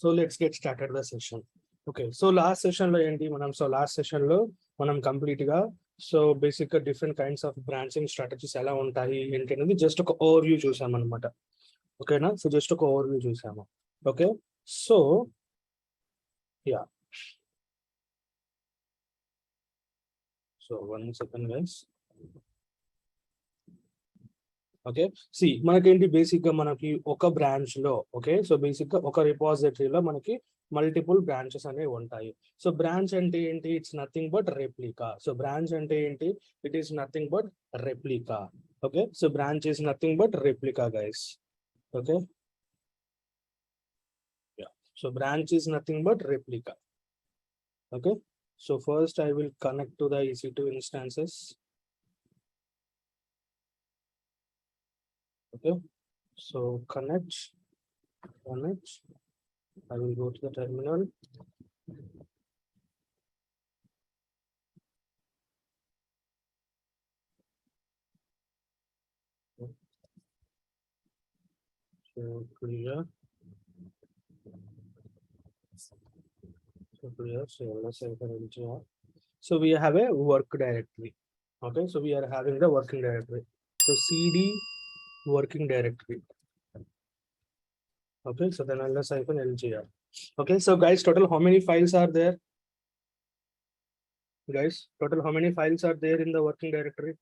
So let's get started the session. Okay, so last session lo enti manam last session lo manam complete ga basic different kinds of branching strategies ela untayi enti anadi just oka overview chusam anamata. Okay na, so just oka overview chusamu. Okay, so yeah, so 1 second guys. Okay, see మనకేంటి basic గా మనకి ఒక branch లో okay so basic గా ఒక రిపోజిటరీలో మనకి multiple branches అనేవి ఉంటాయి. సో బ్రాంచ్ అంటే ఏంటి? It's nothing but replica. So branch అంటే ఏంటి? It is nothing but replica. Okay, so branch is nothing but replica guys. Okay, so branch is nothing but replica. Okay, so first I will connect to the EC2 instances. Okay, so connect. I will go to the terminal. So clear. So we have a work directory. Okay, so we are having the working directory. So cd working directory. Okay, so then ls-lgr. Okay, so guys, total how many files are there? Guys, total how many files are there in the working directory?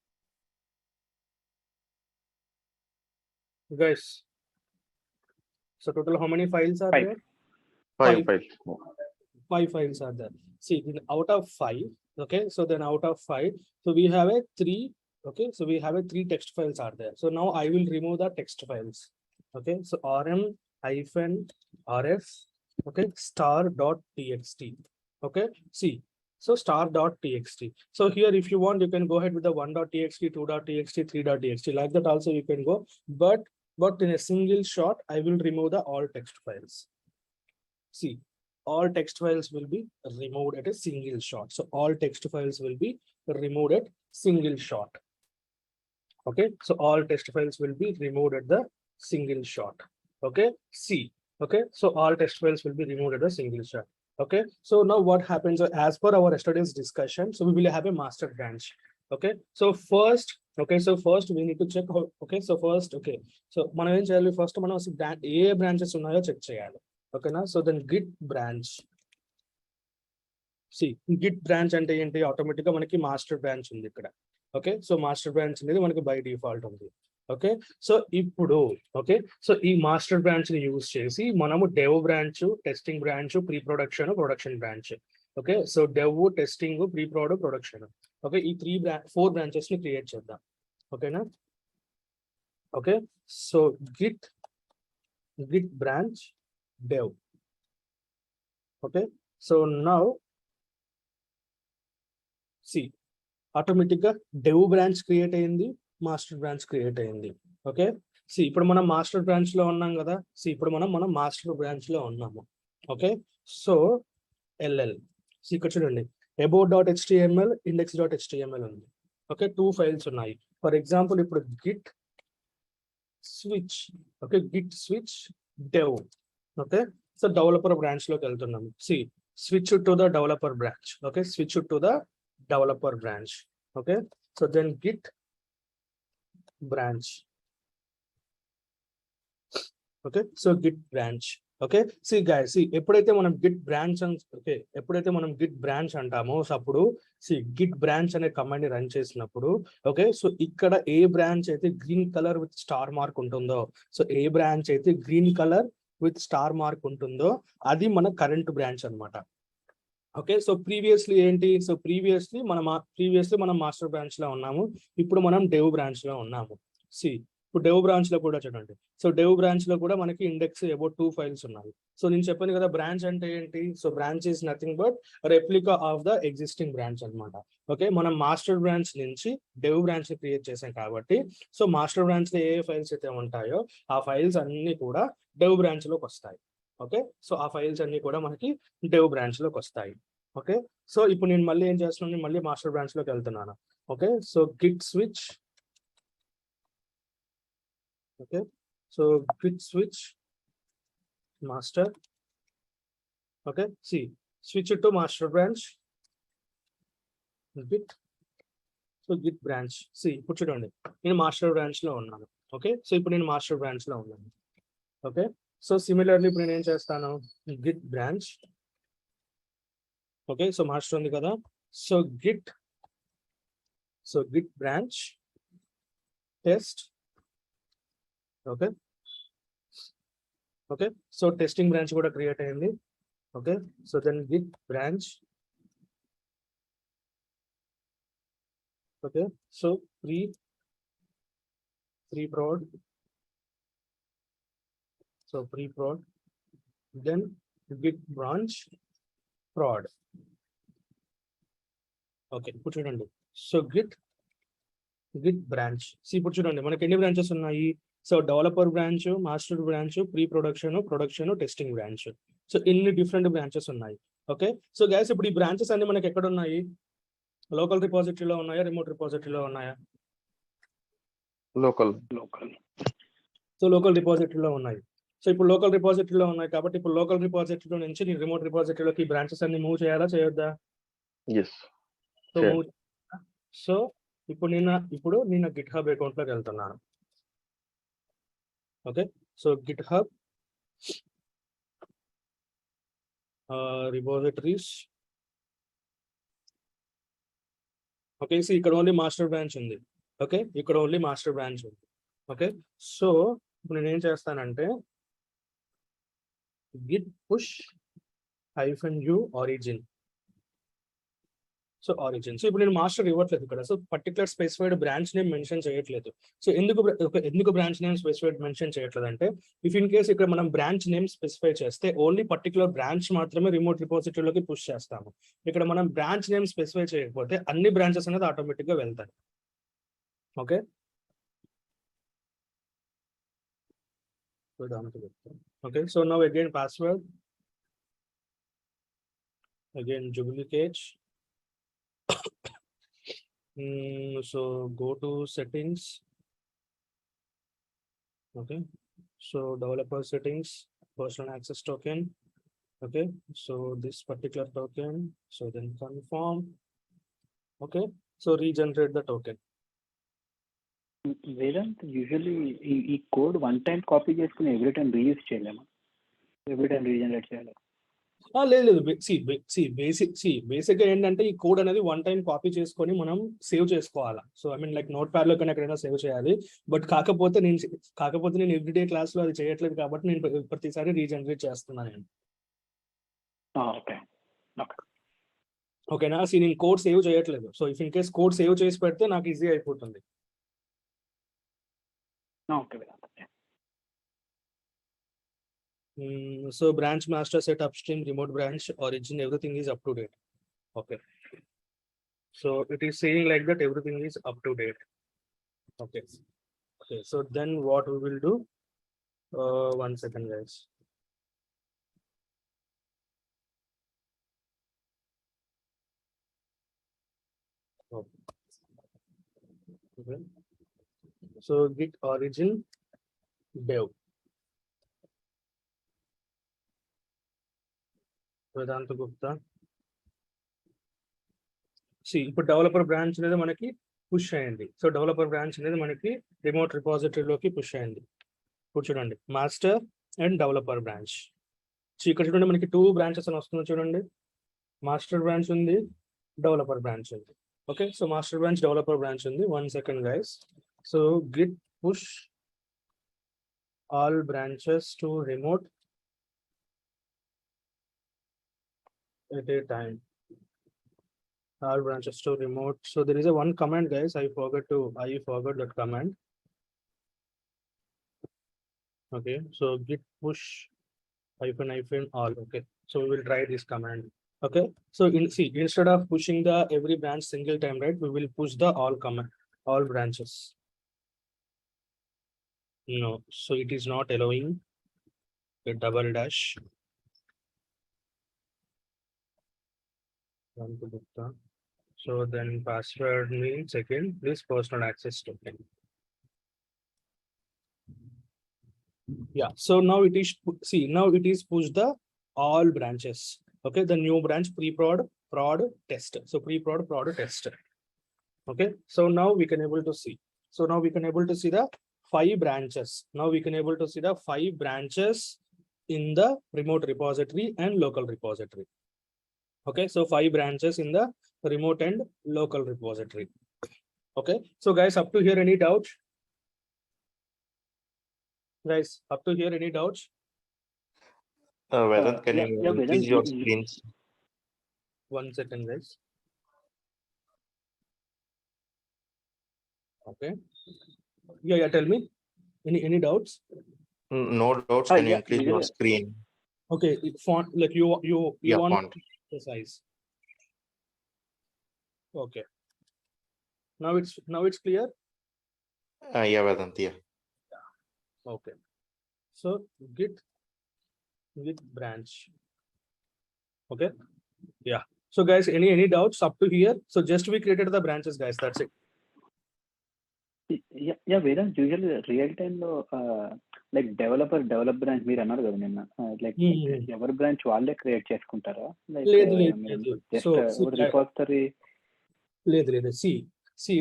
Guys, so total how many files are there? Five files are there. See, out of 5, okay, so then out of 5, so we have a 3. Okay, so we have a 3 text files are there. So now I will remove the text files. Okay, so rm-rf, okay, star.txt. Okay, see, so star.txt. So here if you want you can go ahead with the 1.txt, 2.txt, 3.txt, like that also you can go, but in a single shot I will remove the all text files. See, all text files will be removed at a single shot. So all text files will be removed at single shot. Okay, so all text files will be removed at the single shot. Okay, see, okay, so all text files will be removed at a single shot. Okay, so now what happens as per our yesterday's discussion, so we will have a master branch. Okay, so first we need to check how, okay, so first, okay, so మనం ఏం చేయాలి? First మనం ఏ branches ఉన్నాయో check చేయాలి. ఓకేనా, so then git branch. See git branch అంటే ఏంటి? Automatic గా మనకి మాస్టర్ బ్రాంచ్ ఉంది ఇక్కడ. ఓకే, సో మాస్టర్ బ్రాంచ్ అనేది మనకి బై డిఫాల్ట్ ఉంది. ఓకే, సో ఇప్పుడు ఓకే, సో ఈ మాస్టర్ బ్రాంచ్ ని యూజ్ చేసి మనము dev branch, testing branch, pre production, production branch. Okay, so dev, testing, pre product, production. Okay, ఈ 4 బ్రాంచెస్ ని క్రియేట్ చేద్దాం. ఓకేనా, okay, so git branch dev. Okay, so now see, automatic గా dev branch create అయింది, master branch create అయింది. Okay, see ఇప్పుడు మనం master branch లో ఉన్నాం కదా. సి ఇప్పుడు మనం మాస్టర్ బ్రాంచ్ లో ఉన్నాము. ఓకే, సో ll, సి ఇక్కడ చూడండి, about.html, index.html ఉంది. ఓకే, 2 ఫైల్స్ ఉన్నాయి. ఫర్ ఎగ్జాంపుల్ ఇప్పుడు Git switch, okay, git switch dev. Okay, so developer branch లోకి వెళ్తున్నాం. See, switch to the developer branch. Okay, switch to the developer branch. Okay, so then git branch. Okay, so git branch. Okay, see guys, see ఎప్పుడైతే మనం Git branch అంటామో అప్పుడు see git branch అనే command ని run చేసినప్పుడు, okay, so ఇక్కడ ఏ branch అయితే green colour with star mark ఉంటుందో, so ఏ branch అయితే green colour with star mark ఉంటుందో అది మన కరెంట్ బ్రాంచ్ అన్నమాట. ఓకే, సో ప్రీవియస్లీ ఏంటి? సో ప్రీవియస్లీ మనం మాస్టర్ బ్రాంచ్ లో ఉన్నాము, ఇప్పుడు మనం డెవ్ బ్రాంచ్ లో ఉన్నాము. సి ఇప్పుడు డెవ్ బ్రాంచ్ లో కూడా చూడండి, సో డెవ్ బ్రాంచ్ లో కూడా మనకి ఇండెక్స్ అబౌట్ 2 ఫైల్స్ ఉన్నాయి. సో నేను చెప్పాను కదా బ్రాంచ్ అంటే ఏంటి? So branch is nothing but replica of the existing branch అన్నమాట. ఓకే, మనం మాస్టర్ బ్రాంచ్ నుంచి డెవ్ బ్రాంచ్ ని క్రియేట్ చేసాం కాబట్టి, సో మాస్టర్ బ్రాంచ్ లో ఏ ఫైల్స్ అయితే ఉంటాయో ఆ ఫైల్స్ అన్ని కూడా డెవ్ బ్రాంచ్ లోకి వస్తాయి. ఓకే, సో ఆ ఫైల్స్ అన్ని కూడా మనకి డెవ్ బ్రాంచ్ లోకి వస్తాయి. ఓకే, సో ఇప్పుడు నేను మళ్ళీ ఏం చేస్తున్నాను? మళ్ళీ మాస్టర్ బ్రాంచ్ లోకి వెళ్తున్నాను. Okay, so git switch. Okay, so git switch master. Okay, see, switch it to master branch. Git. So git branch. See, put it on it. In master branch lo unnanu. Okay, so ipudu in master branch lo unnanu. Okay, so similarly ipudu nenu em chestanu git branch. Okay, so master undi kada. So git branch test. Okay, okay, so testing branch kuda create ayindi. Okay, so then git branch. Okay, so pre-prod. So pre-prod, then git branch prod. Okay, put it on. So git branch. See, put it on. మనకి ఎన్ని branches ఉన్నాయి? So developer branch, master branch, pre-production, production, testing branch. So ఇన్ని different branches ఉన్నాయి. Okay, so guys, ఇప్పుడు ఈ branches అన్ని మనకి ఎక్కడ ఉన్నాయి? లోకల్ రిపోజిటరీలో ఉన్నాయా, రిమోట్ రిపోజిటరీలో ఉన్నాయా? లోకల్. సో లోకల్ రిపోజిటరీలో ఉన్నాయి. సో ఇప్పుడు లోకల్ రిపోజిటరీలో ఉన్నాయి కాబట్టి ఇప్పుడు లోకల్ రిపోజిటరీలో నుంచి నేను రిమోట్ రిపోజిటరీలోకి ఈ బ్రాంచెస్ అన్ని మూవ్ చేయాలా, చేయొద్దా? yes. So move. సో ఇప్పుడు నేను GitHub అకౌంట్ లోకి వెళ్తున్నాను. Okay, so GitHub repositories. Okay, so ఇక్కడ ఓన్లీ మాస్టర్ బ్రాంచ్ ఉంది. ఓకే, ఇక్కడ ఓన్లీ మాస్టర్ బ్రాంచ్ ఉంది. ఓకే, సో ఇప్పుడు నేను ఏం చేస్తానంటే git push -u origin. So origin. So ఇప్పుడు నేను మాస్టర్ ఇవ్వట్లేదు ఇక్కడ. So particular specified branch name mention చేయట్లేదు. సో ఎందుకు బ్రాంచ్ నేమ్ స్పెసిఫైడ్ మెన్షన్ చేయట్లేదు అంటే ఇఫ్ ఇన్ కేస్ ఇక్కడ మనం బ్రాంచ్ నేమ్ స్పెసిఫై చేస్తే ఓన్లీ పర్టికులర్ బ్రాంచ్ మాత్రమే రిమోట్ రిపోజిటరీలోకి పుష్ చేస్తాము. ఇక్కడ మనం బ్రాంచ్ నేమ్ స్పెసిఫై చేయకపోతే అన్ని బ్రాంచెస్ అనేది ఆటోమేటిక్ గా వెళ్తాయి. Okay, okay, so now again password, again 𝐒𝐷𝐿. So go to settings. Okay, so developer settings, personal access token. Okay, so this particular token, so then confirm. Okay, so regenerate the token. Vedant, usually ఈ code one time copy చేసుకుని every time reuse చేయలేమా? Every time regenerate చేయాలి? లేదు, basic గా ఏంటంటే ఈ code అనేది one time copy చేసుకొని మనం సేవ్ చేసుకోవాలా. So I mean like note pad లో కానీ ఎక్కడైనా సేవ్ చేయాలి. బట్ కాకపోతే నేను ఎవ్రీడే క్లాస్ లో అది చేయట్లేదు కాబట్టి నేను ప్రతిసారి రీజనరేట్ చేస్తున్నాను నేను. ఓకేనా, నేను కోడ్ సేవ్ చేయట్లేదు. So if in case code save చేసి పెడితే నాకు ఈజీ అయిపోతుంది. So branch master set upstream, remote branch origin, everything is up to date. Okay, so it is saying like that everything is up to date. Okay, so then what we will do, 1 second guys. Okay, so git origin dev. వేదాంత గుప్తా. ఇప్పుడు developer branch అనేది మనకి push అయ్యింది. So developer branch అనేది మనకి remote రిపోజిటరీలోకి push అయ్యింది. ఇప్పుడు చూడండి master and developer branch. So ఇక్కడ చూడండి మనకి 2 బ్రాంచెస్ అని వస్తుంది చూడండి. మాస్టర్ బ్రాంచ్ ఉంది, డెవలపర్ బ్రాంచ్ ఉంది. Okay, so master branch, developer branch ఉంది. 1 second guys. So git push all branches to remote at a time. All branches to remote. So there is a one command guys, I forgot that command. Okay, so git push --- all. Okay, so we will try this command. Okay, so instead of pushing the every branch single time, right, we will push the all command, all branches. No, so it is not allowing a double dash. So then password means again this personal access token. Yeah, so now it is now it is push the all branches. Okay, the new branch pre-prod, prod, test. So pre-prod, prod, test. Okay, so now we can able to see. So now we can able to see the 5 branches. Now we can able to see the 5 branches in the remote repository and local repository. Okay, so 5 branches in the remote and local repository. Okay, so guys, up to here, any doubts? Guys, up to here, any doubts? Vedant, can you increase your screens? 1 second, guys. Okay. Yeah, tell me. Any doubts? No doubts. Can you increase your screen? Okay, font, like you want font. the size. Okay. Now it's clear. Yeah, Vedant. Yeah. Okay. So git branch. Okay. Yeah. So guys, any doubts up to here? So just we created the branches, guys. That's it. Yeah, Vedant, usually real time lo like develop branch మీరు అన్నారు కదా నిన్న, like ఎవరి branch వాళ్ళే create చేసుకుంటారా? Like repository లేదు. C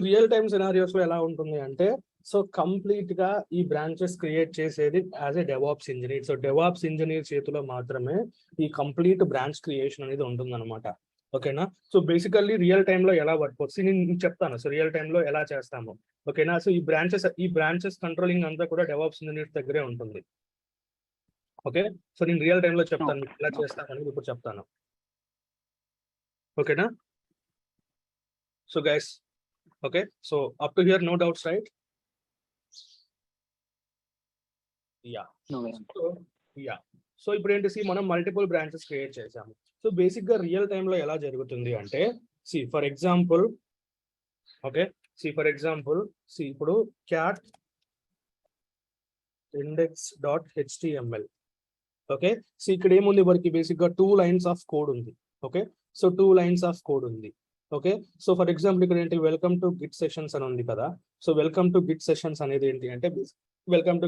real time scenarios లో ఎలా ఉంటుంది అంటే, సో కంప్లీట్ గా ఈ బ్రాంచెస్ క్రియేట్ చేసేది as a DevOps engineer. So DevOps engineer చేతిలో మాత్రమే ఈ కంప్లీట్ బ్రాంచ్ క్రియేషన్ అనేది ఉంటుంది అనమాట. ఓకేనా? సో బేసికల్లీ రియల్ టైమ్ లో ఎలా వర్క్ అవుతుంది నేను చెప్తాను. సో రియల్ టైమ్ లో ఎలా చేస్తాము. ఓకేనా? సో ఈ బ్రాంచెస్ కంట్రోలింగ్ అంతా కూడా డెవాప్స్ ఇంజనీర్ దగ్గరే ఉంటుంది. ఓకే, సో నేను రియల్ టైమ్ లో చెప్తాను ఎలా చేస్తామని ఇప్పుడు చెప్తాను. ఓకేనా? So guys, okay, so up to here no doubts, right? So ఇప్పుడు ఏంటి, మనం మల్టిపుల్ బ్రాంచెస్ క్రియేట్ చేసాము. సో బేసిక్ గా రియల్ టైమ్ లో ఎలా జరుగుతుంది అంటే, ఫర్ ఎగ్జాంపుల్ ఇప్పుడు క్యాట్ index.html. ఓకే, సో ఇక్కడ ఏముంది, వరకు బేసిక్ గా 2 lines ఆఫ్ కోడ్ ఉంది. Okay, so 2 lines of code ఉంది. ఓకే, సో ఫర్ ఎగ్జాంపుల్ ఇక్కడ ఏంటి, వెల్కమ్ టు గిట్ సెషన్స్ అని ఉంది కదా. So welcome to Git sessions అనేది ఏంటి అంటే, వెల్కమ్ టు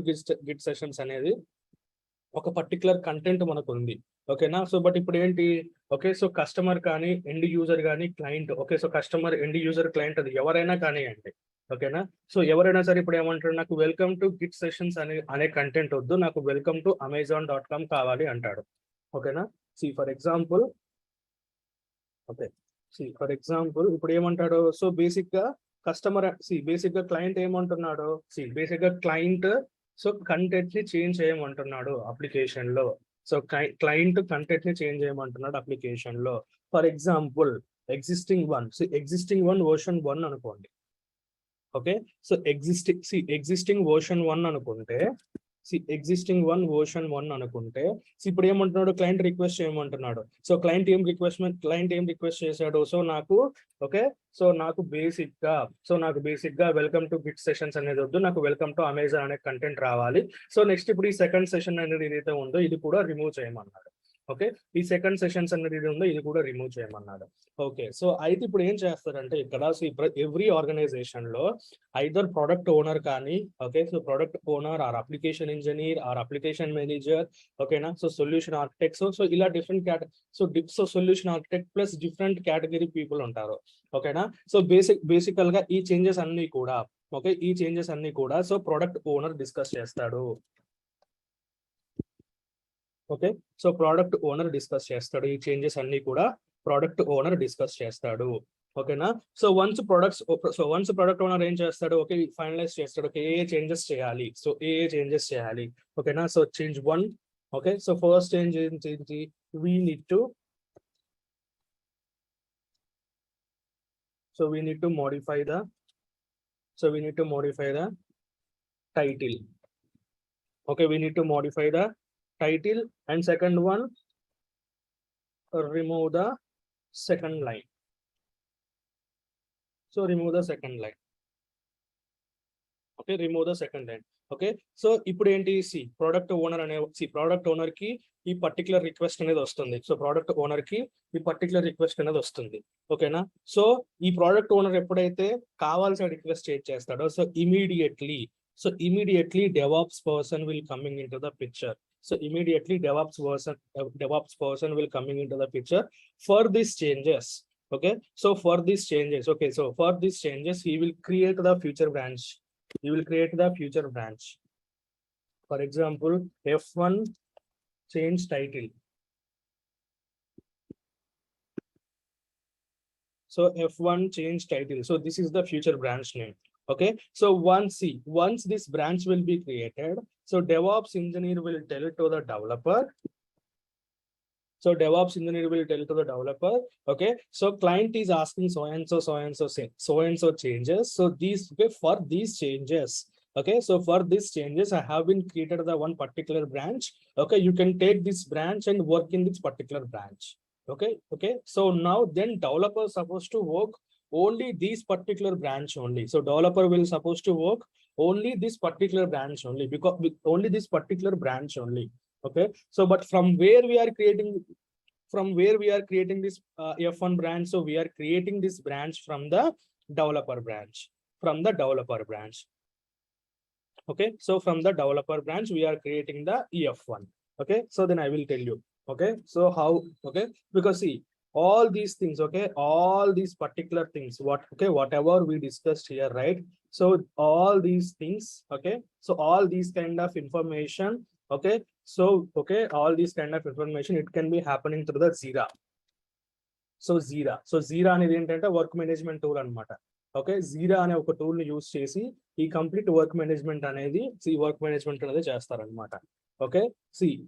గిట్ సెషన్స్ అనేది ఒక పర్టికులర్ కంటెంట్ మనకు ఉంది. ఓకేనా? సో బట్ ఇప్పుడు ఏంటి, ఓకే, సో కస్టమర్ కానీ ఎండ్ యూజర్ కానీ client, okay, so customer end user client అది ఎవరైనా కానివ్వండి. ఓకేనా? సో ఎవరైనా సరే ఇప్పుడు ఏమంటారు, నాకు వెల్కమ్ టు గిట్ సెషన్స్ అనే కంటెంట్ వద్దు, నాకు వెల్కమ్ టు amazon.com కావాలి అంటాడు. ఓకేనా? ఫర్ ఎగ్జాంపుల్ ఇప్పుడు ఏమంటాడు, సో బేసిక్ గా కస్టమర్ బేసిక్ గా క్లయింట్ ఏమంటున్నాడు, బేసిక్ గా క్లయింట్ సో కంటెంట్ ని చేంజ్ చేయమంటున్నాడు అప్లికేషన్ లో. సో క్లయింట్ కంటెంట్ ని చేంజ్ చేయమంటున్నాడు అప్లికేషన్ లో. For example existing one version 1 అనుకోండి. ఓకే, సో ఎగ్జిస్టింగ్ వర్షన్ 1 అనుకుంటే, ఇప్పుడు ఏమంటున్నాడు, క్లయింట్ రిక్వెస్ట్ చేయమంటున్నాడు. సో క్లయింట్ ఏం రిక్వెస్ట్ చేశాడు, సో నాకు ఓకే, సో నాకు బేసిక్ గా వెల్కమ్ టు గిట్ సెషన్స్ అనేది వద్దు, నాకు వెల్కమ్ టు అమెజాన్ అనే కంటెంట్ రావాలి. సో నెక్స్ట్ ఇప్పుడు ఈ సెకండ్ సెషన్ అనేది ఏదైతే ఉందో ఇది కూడా రిమూవ్ చేయమన్నాడు. ఓకే, ఈ సెకండ్ సెషన్స్ అనేది ఇది ఉందో ఇది కూడా రిమూవ్ చేయమన్నాడు. ఓకే, సో అయితే ఇప్పుడు ఏం చేస్తారంటే ఇక్కడ, సో ఎవ్రీ ఆర్గనైజేషన్ లో ఐదర్ ప్రొడక్ట్ ఓనర్ కానీ, okay, so product owner or application engineer or application manager, ఓకేనా, సో సొల్యూషన్ ఆర్కిటెక్ట్, సో ఇలా different so solution architect plus different category people ఉంటారు. ఓకేనా? సో బేసికల్ గా ఈ చేంజెస్ అన్ని కూడా సో ప్రొడక్ట్ ఓనర్ డిస్కస్ చేస్తాడు. Okay, so product owner discuss చేస్తాడు, ఈ చేంజెస్ అన్ని కూడా ప్రోడక్ట్ ఓనర్ డిస్కస్ చేస్తాడు. ఓకేనా? సో వన్స్ ప్రొడక్ట్ ఓనర్ ఏం చేస్తాడు, ఓకే, ఫైనలైజ్ చేస్తాడు, ఓకే, ఏ చేంజెస్ చేయాలి. ఓకేనా? So change 1. Okay, so first change ఏంటి, we need to modify the title. Okay, we need to modify the title, and second one, remove the second line. So remove the second line. Okay, remove the second line. Okay, so ఇప్పుడు ఏంటి, product owner కి ఈ particular request అనేది వస్తుంది. So product owner కి ఈ particular request అనేది వస్తుంది. ఓకేనా? సో ఈ ప్రోడక్ట్ ఓనర్ ఎప్పుడైతే కావాల్సిన రిక్వెస్ట్ చేస్తాడో, so immediately DevOps person will coming into the picture. So immediately DevOps person will coming into the picture for these changes. Okay, so for these changes, okay, so for these changes, he will create the future branch. He will create the future branch. For example, F1 change title. So F1 change title. So this is the future branch name. Okay, so once this branch will be created, so DevOps engineer will tell it to the developer. So DevOps engineer will tell to the developer, okay, so client is asking so and so changes. So these, okay, for these changes, okay, so for these changes, I have been created the one particular branch. Okay, you can take this branch and work in this particular branch. Okay, so now then developer is supposed to work only this particular branch only. So developer will supposed to work only this particular branch only, because only this particular branch only. Okay, so but from where we are creating this F1 branch, so we are creating this branch from the developer branch. Okay, so from the developer branch we are creating the EF1. Okay, so then I will tell you. Okay, so how? Okay, because see, all these things, okay, all these particular things, whatever we discussed here, right? So all these things, okay, so all these kind of information, okay, so okay, all these kind of information, it can be happening through the Jira. So Jira అనేది ఏంటంటే work management tool అన్నమాట. Okay, జీరా అనే ఒక tool ని use చేసి ఈ complete work management అనేది చేస్తారనమాట. ఓకే,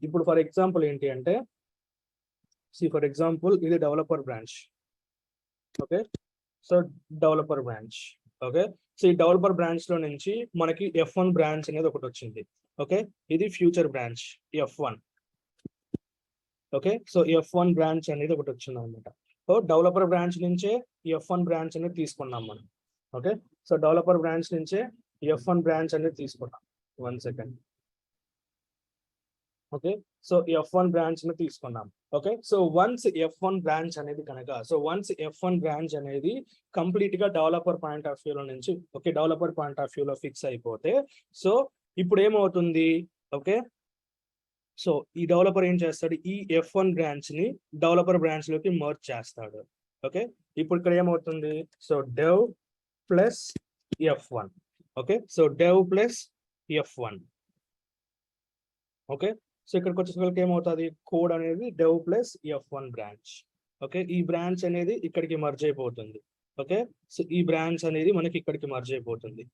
ఇప్పుడు ఫర్ ఎగ్జాంపుల్ ఏంటి అంటే, ఫర్ ఎగ్జాంపుల్ ఇది developer branch. Okay, so developer branch. Okay, so ఈ డెవలపర్ బ్రాంచ్ లో నుంచి మనకి F1 బ్రాంచ్ అనేది ఒకటి వచ్చింది. ఓకే, ఇది future branch F1. Okay, so F1 branch అనేది ఒకటి వచ్చింది అనమాట. సో డెవలపర్ బ్రాంచ్ నుంచే F1 బ్రాంచ్ అనేది తీసుకున్నాం మనం. ఓకే, సో డెవలపర్ బ్రాంచ్ నుంచే F1 బ్రాంచ్ అనేది తీసుకున్నాం. 1 second. Okay, so F1 branch ని తీసుకున్నాం. Okay, so once F1 branch అనేది కనుక, సో వన్స్ F1 బ్రాంచ్ అనేది కంప్లీట్ గా డెవలపర్ పాయింట్ ఆఫ్ వ్యూ లో నుంచి, okay, developer point of view లో ఫిక్స్ అయిపోతే, సో ఇప్పుడు ఏమవుతుంది? ఓకే, సో ఈ డెవలపర్ ఏం చేస్తాడు? ఈ F1 బ్రాంచ్ ని డెవలపర్ బ్రాంచ్ లోకి మర్జ్ చేస్తాడు. ఓకే, ఇప్పుడు ఇక్కడ ఏమవుతుంది? So dev plus F1. Okay, so dev plus F1. Okay, so ఇక్కడికి వచ్చేసరికి ఏమవుతుంది? కోడ్ అనేది dev plus F1 branch. Okay, ఈ బ్రాంచ్ అనేది ఇక్కడికి మర్జ్ అయిపోతుంది. ఓకే, సో ఈ బ్రాంచ్ అనేది మనకి ఇక్కడికి మర్జ్ అయిపోతుంది.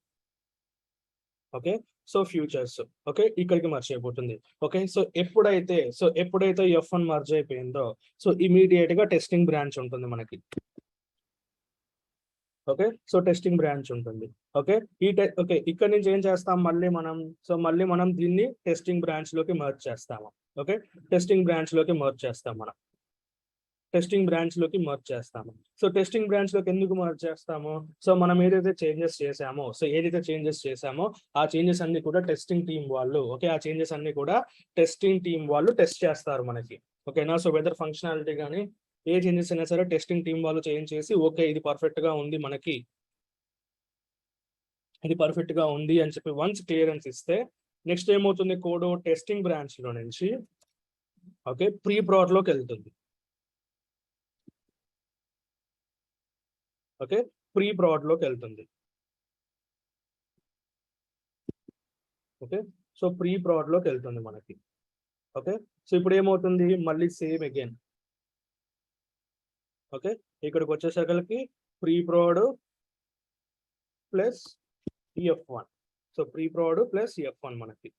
ఓకే, సో ఫ్యూచర్స్, ఓకే, ఇక్కడికి మర్జ్ అయిపోతుంది. ఓకే, సో ఎప్పుడైతే F1 మర్జ్ అయిపోయిందో, సో ఇమీడియట్ గా టెస్టింగ్ బ్రాంచ్ ఉంటుంది మనకి. ఓకే, సో టెస్టింగ్ బ్రాంచ్ ఉంటుంది. ఓకే, ఓకే, ఇక్కడ నుంచి ఏం చేస్తాం? మళ్ళీ మనం దీన్ని టెస్టింగ్ బ్రాంచ్ లోకి మర్జ్ చేస్తాము. ఓకే, టెస్టింగ్ బ్రాంచ్ లోకి మర్జ్ చేస్తాం మనం. టెస్టింగ్ బ్రాంచ్ లోకి మర్జ్ చేస్తాము. సో టెస్టింగ్ బ్రాంచ్ లోకి ఎందుకు మర్జ్ చేస్తాము? సో మనం ఏదైతే చేంజెస్ చేసామో, ఆ చేంజెస్ అన్ని కూడా టెస్టింగ్ టీం వాళ్ళు, ఓకే, ఆ చేంజెస్ అన్ని కూడా టెస్టింగ్ టీం వాళ్ళు టెస్ట్ చేస్తారు మనకి. ఓకేనా? సో వెదర్ ఫంక్షనాలిటీ కానీ ఏ చేంజెస్ అయినా సరే టెస్టింగ్ టీం వాళ్ళు చేంజ్ చేసి, ఓకే, ఇది పర్ఫెక్ట్ గా ఉంది, మనకి ఇది పర్ఫెక్ట్ గా ఉంది అని చెప్పి వన్స్ క్లియరెన్స్ ఇస్తే, నెక్స్ట్ ఏమవుతుంది? కోడ్ టెస్టింగ్ బ్రాంచ్ లో నుంచి, ఓకే, ప్రీ ప్రోడ్ లోకి వెళ్తుంది. ఓకే, ప్రీ ప్రోడ్ లోకి వెళ్తుంది. ఓకే, సో ప్రీ ప్రోడ్ లోకి వెళ్తుంది మనకి. ఓకే, సో ఇప్పుడు ఏమవుతుంది? మళ్ళీ సేమ్ అగైన్. ఓకే, ఇక్కడికి వచ్చేసరికి pre prod plus F1. So pre prod plus F1 మనకి.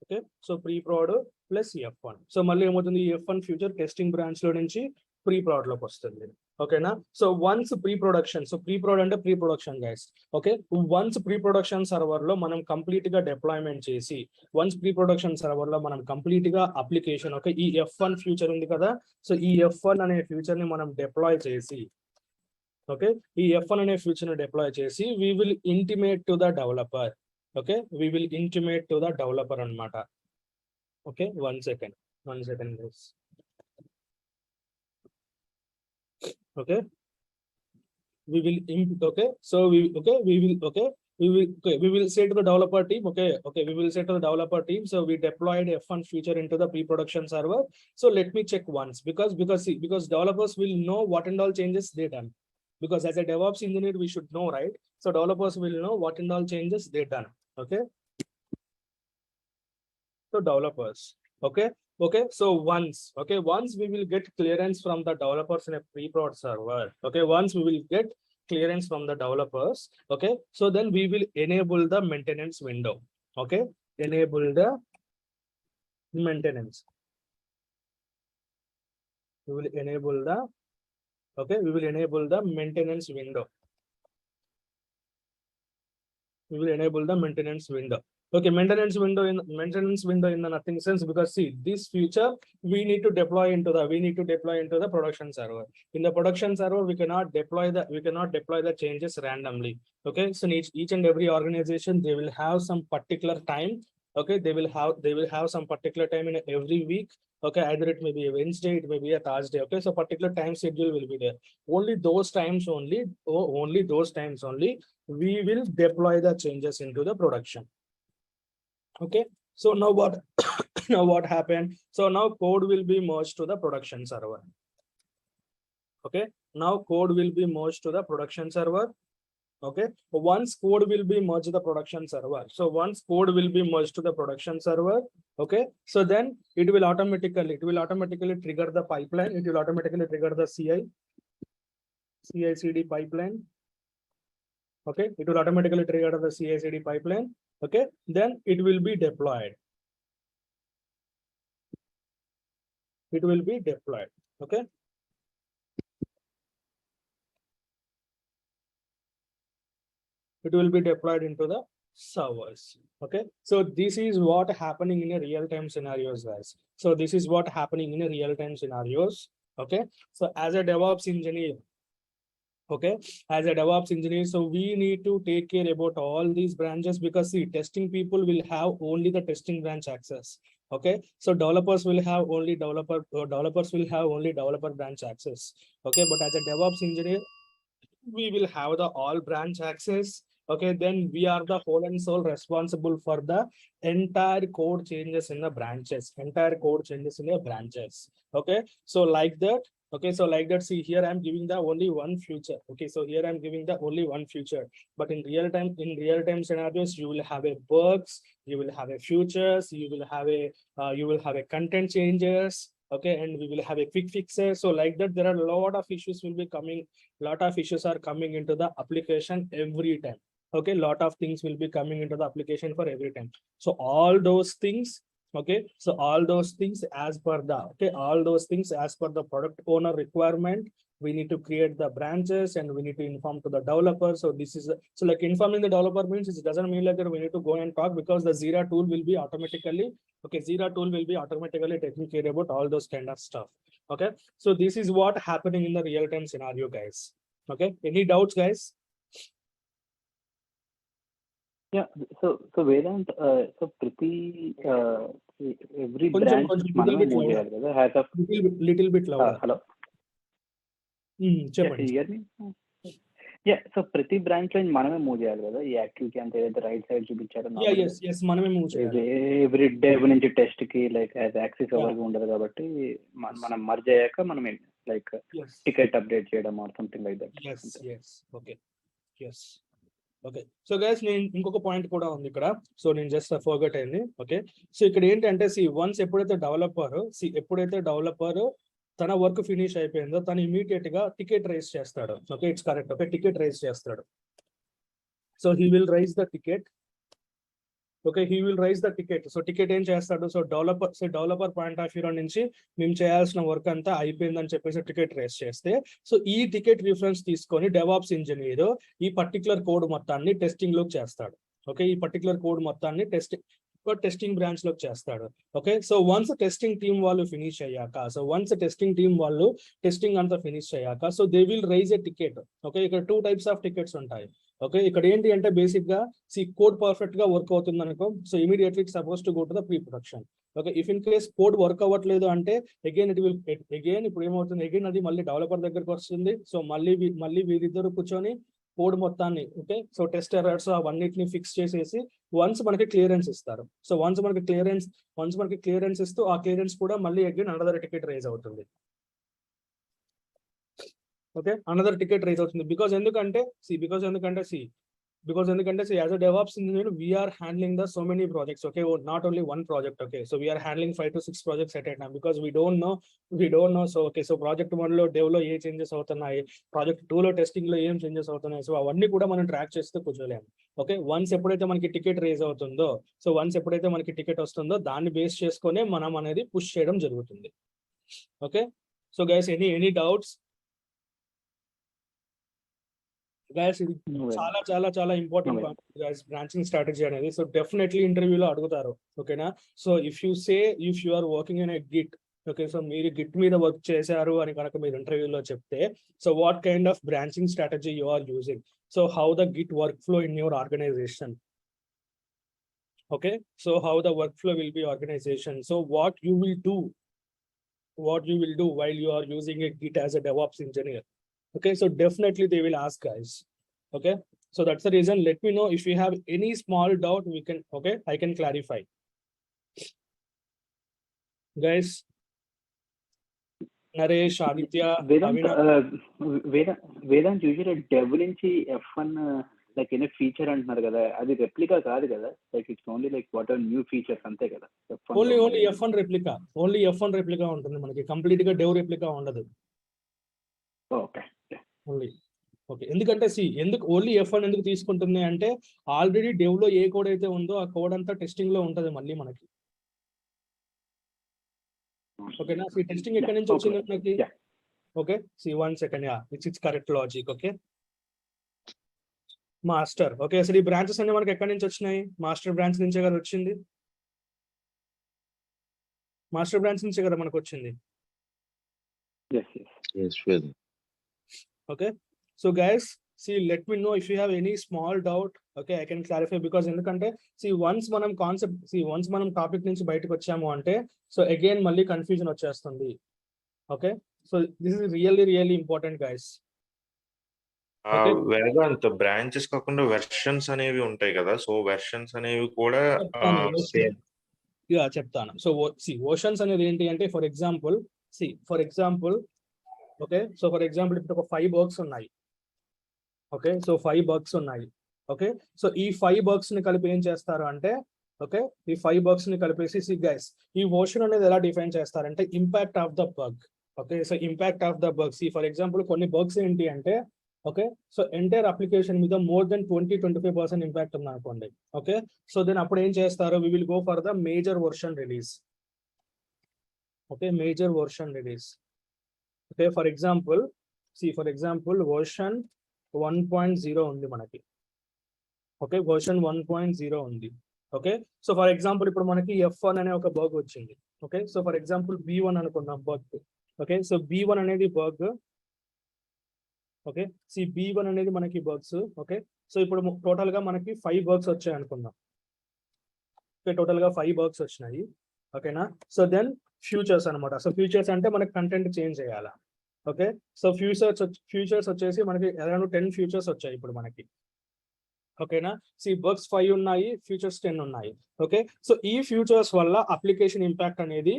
Okay, so pre prod plus F1. So మళ్ళీ ఏమవుతుంది? F1 ఫ్యూచర్ టెస్టింగ్ బ్రాంచ్ లో నుంచి ప్రీ ప్రోడ్ లోకి వస్తుంది. ఓకేనా? So once pre production, so pre prod అంటే pre production guys. Okay, once pre production server లో మనం కంప్లీట్ గా డిప్లాయ్మెంట్ చేసి, వన్స్ ప్రీ ప్రొడక్షన్ సర్వర్ లో మనం కంప్లీట్ గా అప్లికేషన్, ఓకే, ఈ F1 ఫ్యూచర్ ఉంది కదా, సో ఈ F1 అనే ఫ్యూచర్ ని మనం డిప్లాయ్ చేసి, ఓకే, ఈ F1 అనే ఫ్యూచర్ ని డిప్లాయ్ చేసి, we will intimate to the developer. Okay, we will intimate to the developer అన్నమాట. Okay, 1 second guys. Okay, we will okay, so we will we will say to the developer team, we will say to the developer team, so we deployed F1 feature into the pre-production server. So let me check once, because developers will know what and all changes they done. Because as a DevOps engineer, we should know, right? So developers will know what and all changes they done. Okay. So developers, okay. So once we will get clearance from the developers in a pre-prod server. Okay, once we will get clearance from the developers, okay, so then we will enable the maintenance window. Okay, enable the maintenance. We will enable the maintenance window. We will enable the maintenance window. Okay, maintenance window in the nothing sense, because see, this feature we need to deploy into the production server. In the production server, we cannot deploy the changes randomly. Okay, so each and every organization, they will have some particular time. Okay, they will have some particular time in every week. Okay, either it may be a Wednesday, it may be a Thursday. Okay, so particular time schedule will be there. Only those times only, we will deploy the changes into the production. Okay, so now what happened? So now code will be merged to the production server. Okay, now code will be merged to the production server. Okay, once code will be merged to the production server. So once code will be merged to the production server, okay, so then it will automatically trigger the pipeline. It will automatically trigger the CI/CD pipeline. Okay, it will automatically trigger the CI/CD pipeline. Okay, then it will be deployed. It will be deployed. Okay. It will be deployed into the servers. Okay, so this is what happening in a real-time scenarios, guys. So this is what happening in a real-time scenarios. Okay, so as a DevOps engineer, so we need to take care about all these branches, because see, testing people will have only the testing branch access. Okay, so developers will have only developer branch access. Okay, but as a DevOps engineer, we will have the all branch access. Okay, then we are the whole and sole responsible for the entire code changes in the branches. Okay, so like that. Okay, so like that, see here I'm giving the only one feature. Okay, so here I'm giving the only one feature, but in real time scenarios, you will have a bugs, you will have a features, you will have a content changes. Okay, and we will have a quick fixes. So like that, there are a lot of issues will be coming. Lot of issues are coming into the application every time. Okay, lot of things will be coming into the application for every time. So all those things, okay, so all those things as per the product owner requirement, we need to create the branches and we need to inform to the developer. So this is so like informing the developer means it doesn't mean like that we need to go and talk, because the Jira tool will be automatically taking care about all those kind of stuff. Okay, so this is what happening in the real-time scenario, guys. Okay, any doubts, guys? Yeah, so Vedant, so pretty every branch has a little bit louder. Hello. Hear me? Yeah, so ప్రతి branch లో మనమే move చేయాలి కదా, ఈ activity అంతా ఏదైతే right side చూపించారో మనమే move చేయాలి. ఎవ్రీ డెవ్ నుంచి టెస్ట్ కి లైక్ యాక్సెస్ ఎవరికి ఉండదు, కాబట్టి మనం మర్జ్ అయ్యాక మనం లైక్ టికెట్ అప్డేట్ చేయడం or something like that. Okay, so guys నేను ఇంకొక పాయింట్ కూడా ఉంది ఇక్కడ, సో నేను జస్ట్ ఫర్గట్ అయింది. ఓకే, సో ఇక్కడ ఏంటంటే వన్స్ ఎప్పుడైతే డెవలపర్ తన వర్క్ ఫినిష్ అయిపోయిందో తను ఇమీడియట్ గా టికెట్ రైజ్ చేస్తాడు. Okay, it's correct. Okay, ticket raise చేస్తాడు. So he will raise the ticket. Okay, he will raise the ticket. So ticket ఏం చేస్తాడు? So developer point of view నుంచి మేము చేయాల్సిన వర్క్ అంతా అయిపోయిందని చెప్పేసి టికెట్ రైజ్ చేస్తే, సో ఈ టికెట్ రిఫరెన్స్ తీసుకొని డెవాప్స్ ఇంజనీర్ ఈ పర్టికులర్ కోడ్ మొత్తాన్ని టెస్టింగ్ లోకి చేస్తాడు. ఓకే, ఈ పర్టికులర్ కోడ్ మొత్తాన్ని టెస్టింగ్ బ్రాంచ్ లోకి చేస్తాడు. Okay, so once testing team వాళ్ళు ఫినిష్ అయ్యాక, టెస్టింగ్ అంతా ఫినిష్ అయ్యాక, so they will rise a ticket. Okay, ఇక్కడ 2 types ఆఫ్ టికెట్స్ ఉంటాయి. ఓకే, ఇక్కడ ఏంటి అంటే బేసిక్ గా కోడ్ పర్ఫెక్ట్ గా వర్క్ అవుతుంది అనుకో, so immediately it suppose to go to the pre production. Okay, if in case code work అవ్వట్లేదు అంటే ఇప్పుడు ఏమవుతుంది, అది మళ్ళీ డెవలపర్ దగ్గరకు వస్తుంది. సో మళ్ళీ వీరిద్దరు కూర్చొని కోడ్ మొత్తాన్ని ఓకే సో టెస్ట్ ఎర్రర్స్ అవన్నిటిని ఫిక్స్ చేసేసి వన్స్ మనకి క్లియరెన్స్ ఇస్తారు. సో వన్స్ మనకి క్లియరెన్స్ ఇస్తూ ఆ క్లియరెన్స్ కూడా మళ్ళీ అగైన్ అనదర్ టికెట్ రైజ్ అవుతుంది. ఓకే అనదర్ టికెట్ రైజ్ అవుతుంది బికాజ్ ఎందుకంటే as a DevOps engineer we are handling the so many projects, okay, not only one project, okay, so we are handling 5 to 6 projects at a time because we don't know so okay so project 1 lo dev lo A changes అవుతున్నాయి, project 2 లో testing లో ఏం changes అవుతున్నాయి, so అవన్నీ కూడా మనం track చేస్తూ కూర్చోలేము. Okay once ఎప్పుడైతే మనకి టికెట్ రేజ్ అవుతుందో సో వన్స్ ఎప్పుడైతే మనకి టికెట్ వస్తుందో దాన్ని బేస్ చేసుకునే మనం అనేది పుష్ చేయడం జరుగుతుంది. Okay so guys any doubts guys? ఇది చాలా చాలా చాలా ఇంపార్టెంట్ గైస్ బ్రాంచింగ్ స్ట్రాటజీ అనేది. సో డెఫినెట్లీ ఇంటర్వ్యూలో అడుగుతారు ఓకేనా. So if you are working in a git, okay so మీరు గిట్ మీద వర్క్ చేశారు అని కనుక మీరు ఇంటర్వ్యూలో చెప్తే so what kind of branching strategy you are using, so how the git work flow in your organization, okay so how the work flow will B organisation, so what you will do while you are using a Git as a DevOps engineer. Okay, so definitely they will ask guys. Okay, so that's the reason. Let me know if you have any small doubt. We can, okay, I can clarify. Guys, Naresh, Aditya, Vedant usually dev నుంచి F1 like in a feature అంటున్నారు కదా, అది replica కాదు కదా, like it's only like what are new features అంతే కదా. only F1 replica ఉంటుంది మనకి, కంప్లీట్ గా dev replica ఉండదు. ఓకే ఓన్లీ ఓకే ఎందుకంటే ఎందుకు ఓన్లీ F1 ఎందుకు తీసుకుంటుంది అంటే ఆల్రెడీ డెవ్ లో ఏ కోడ్ అయితే ఉందో ఆ కోడ్ అంతా టెస్టింగ్ లో ఉంటది మళ్ళీ మనకి. ఓకేనా టెస్టింగ్ ఎక్కడి నుంచి వచ్చింది మనకి? Okay 1 second, it's correct logic. Okay master, okay అసలు ఈ బ్రాంచెస్ అన్ని మనకి ఎక్కడి నుంచి వచ్చినాయి? మాస్టర్ బ్రాంచ్ నుంచే కదా వచ్చింది. మాస్టర్ బ్రాంచ్ నుంచే కదా మనకు వచ్చింది. Okay, so guys let me know if you have any small doubt. Okay, I can clarify because ఎందుకంటే once మనం టాపిక్ నుంచి బయటకు వచ్చాము అంటే సో అగైన్ మళ్ళీ కన్ఫ్యూజన్ వచ్చేస్తుంది. Okay so this is really important guys. Vedanta branches కాకుండా versions అనేవి ఉంటాయి కదా, సో వెర్షన్స్ అనేవి కూడా చెప్తాను. సో వర్షన్స్ అనేది ఏంటి అంటే for example okay so for example ఇప్పుడు ఒక 5 బగ్స్ ఉన్నాయి. ఓకే సో 5 బగ్స్ ఉన్నాయి. ఓకే సో ఈ 5 బగ్స్ ని కలిపి ఏం చేస్తారు అంటే ఓకే ఈ 5 బగ్స్ ని కలిపేసి గైస్ ఈ వర్షన్ అనేది ఎలా డిఫైన్ చేస్తారంటే impact of the bug. Okay so impact of the bug for example కొన్ని బగ్స్ ఏంటి అంటే ఓకే సో ఎంటైర్ అప్లికేషన్ మీద మోర్ దెన్ 20-25% ఇంపాక్ట్ ఉంది అనుకోండి. ఓకే సో దెన్ అప్పుడు ఏం చేస్తారు, we will go for the major version release. Okay major version release. Okay for example version 1.0 ఉంది మనకి. ఓకే వర్షన్ 1.0 ఉంది. ఓకే సో ఫర్ ఎగ్జాంపుల్ ఇప్పుడు మనకి F1 అనే ఒక బగ్ వచ్చింది. Okay so for example B1 అనుకున్నాం బగ్. ఓకే సో B1 అనేది బగ్. ఓకే B1 అనేది మనకి బగ్స్. ఓకే సో ఇప్పుడు టోటల్ గా మనకి 5 బగ్స్ వచ్చాయి అనుకుందాం. ఓకే టోటల్ గా 5 బగ్స్ వచ్చినాయి. ఓకేనా సో దెన్ ఫ్యూచర్స్ అనమాట. సో ఫ్యూచర్స్ అంటే మనకి కంటెంట్ చేంజ్ చేయాలా. ఓకే సో ఫ్యూచర్స్ వచ్చేసి మనకి అరౌండ్ 10 ఫ్యూచర్స్ వచ్చాయి ఇప్పుడు మనకి. ఓకేనా బగ్స్ 5 ఉన్నాయి, ఫ్యూచర్స్ 10 ఉన్నాయి. ఓకే సో ఈ ఫ్యూచర్స్ వల్ల అప్లికేషన్ ఇంపాక్ట్ అనేది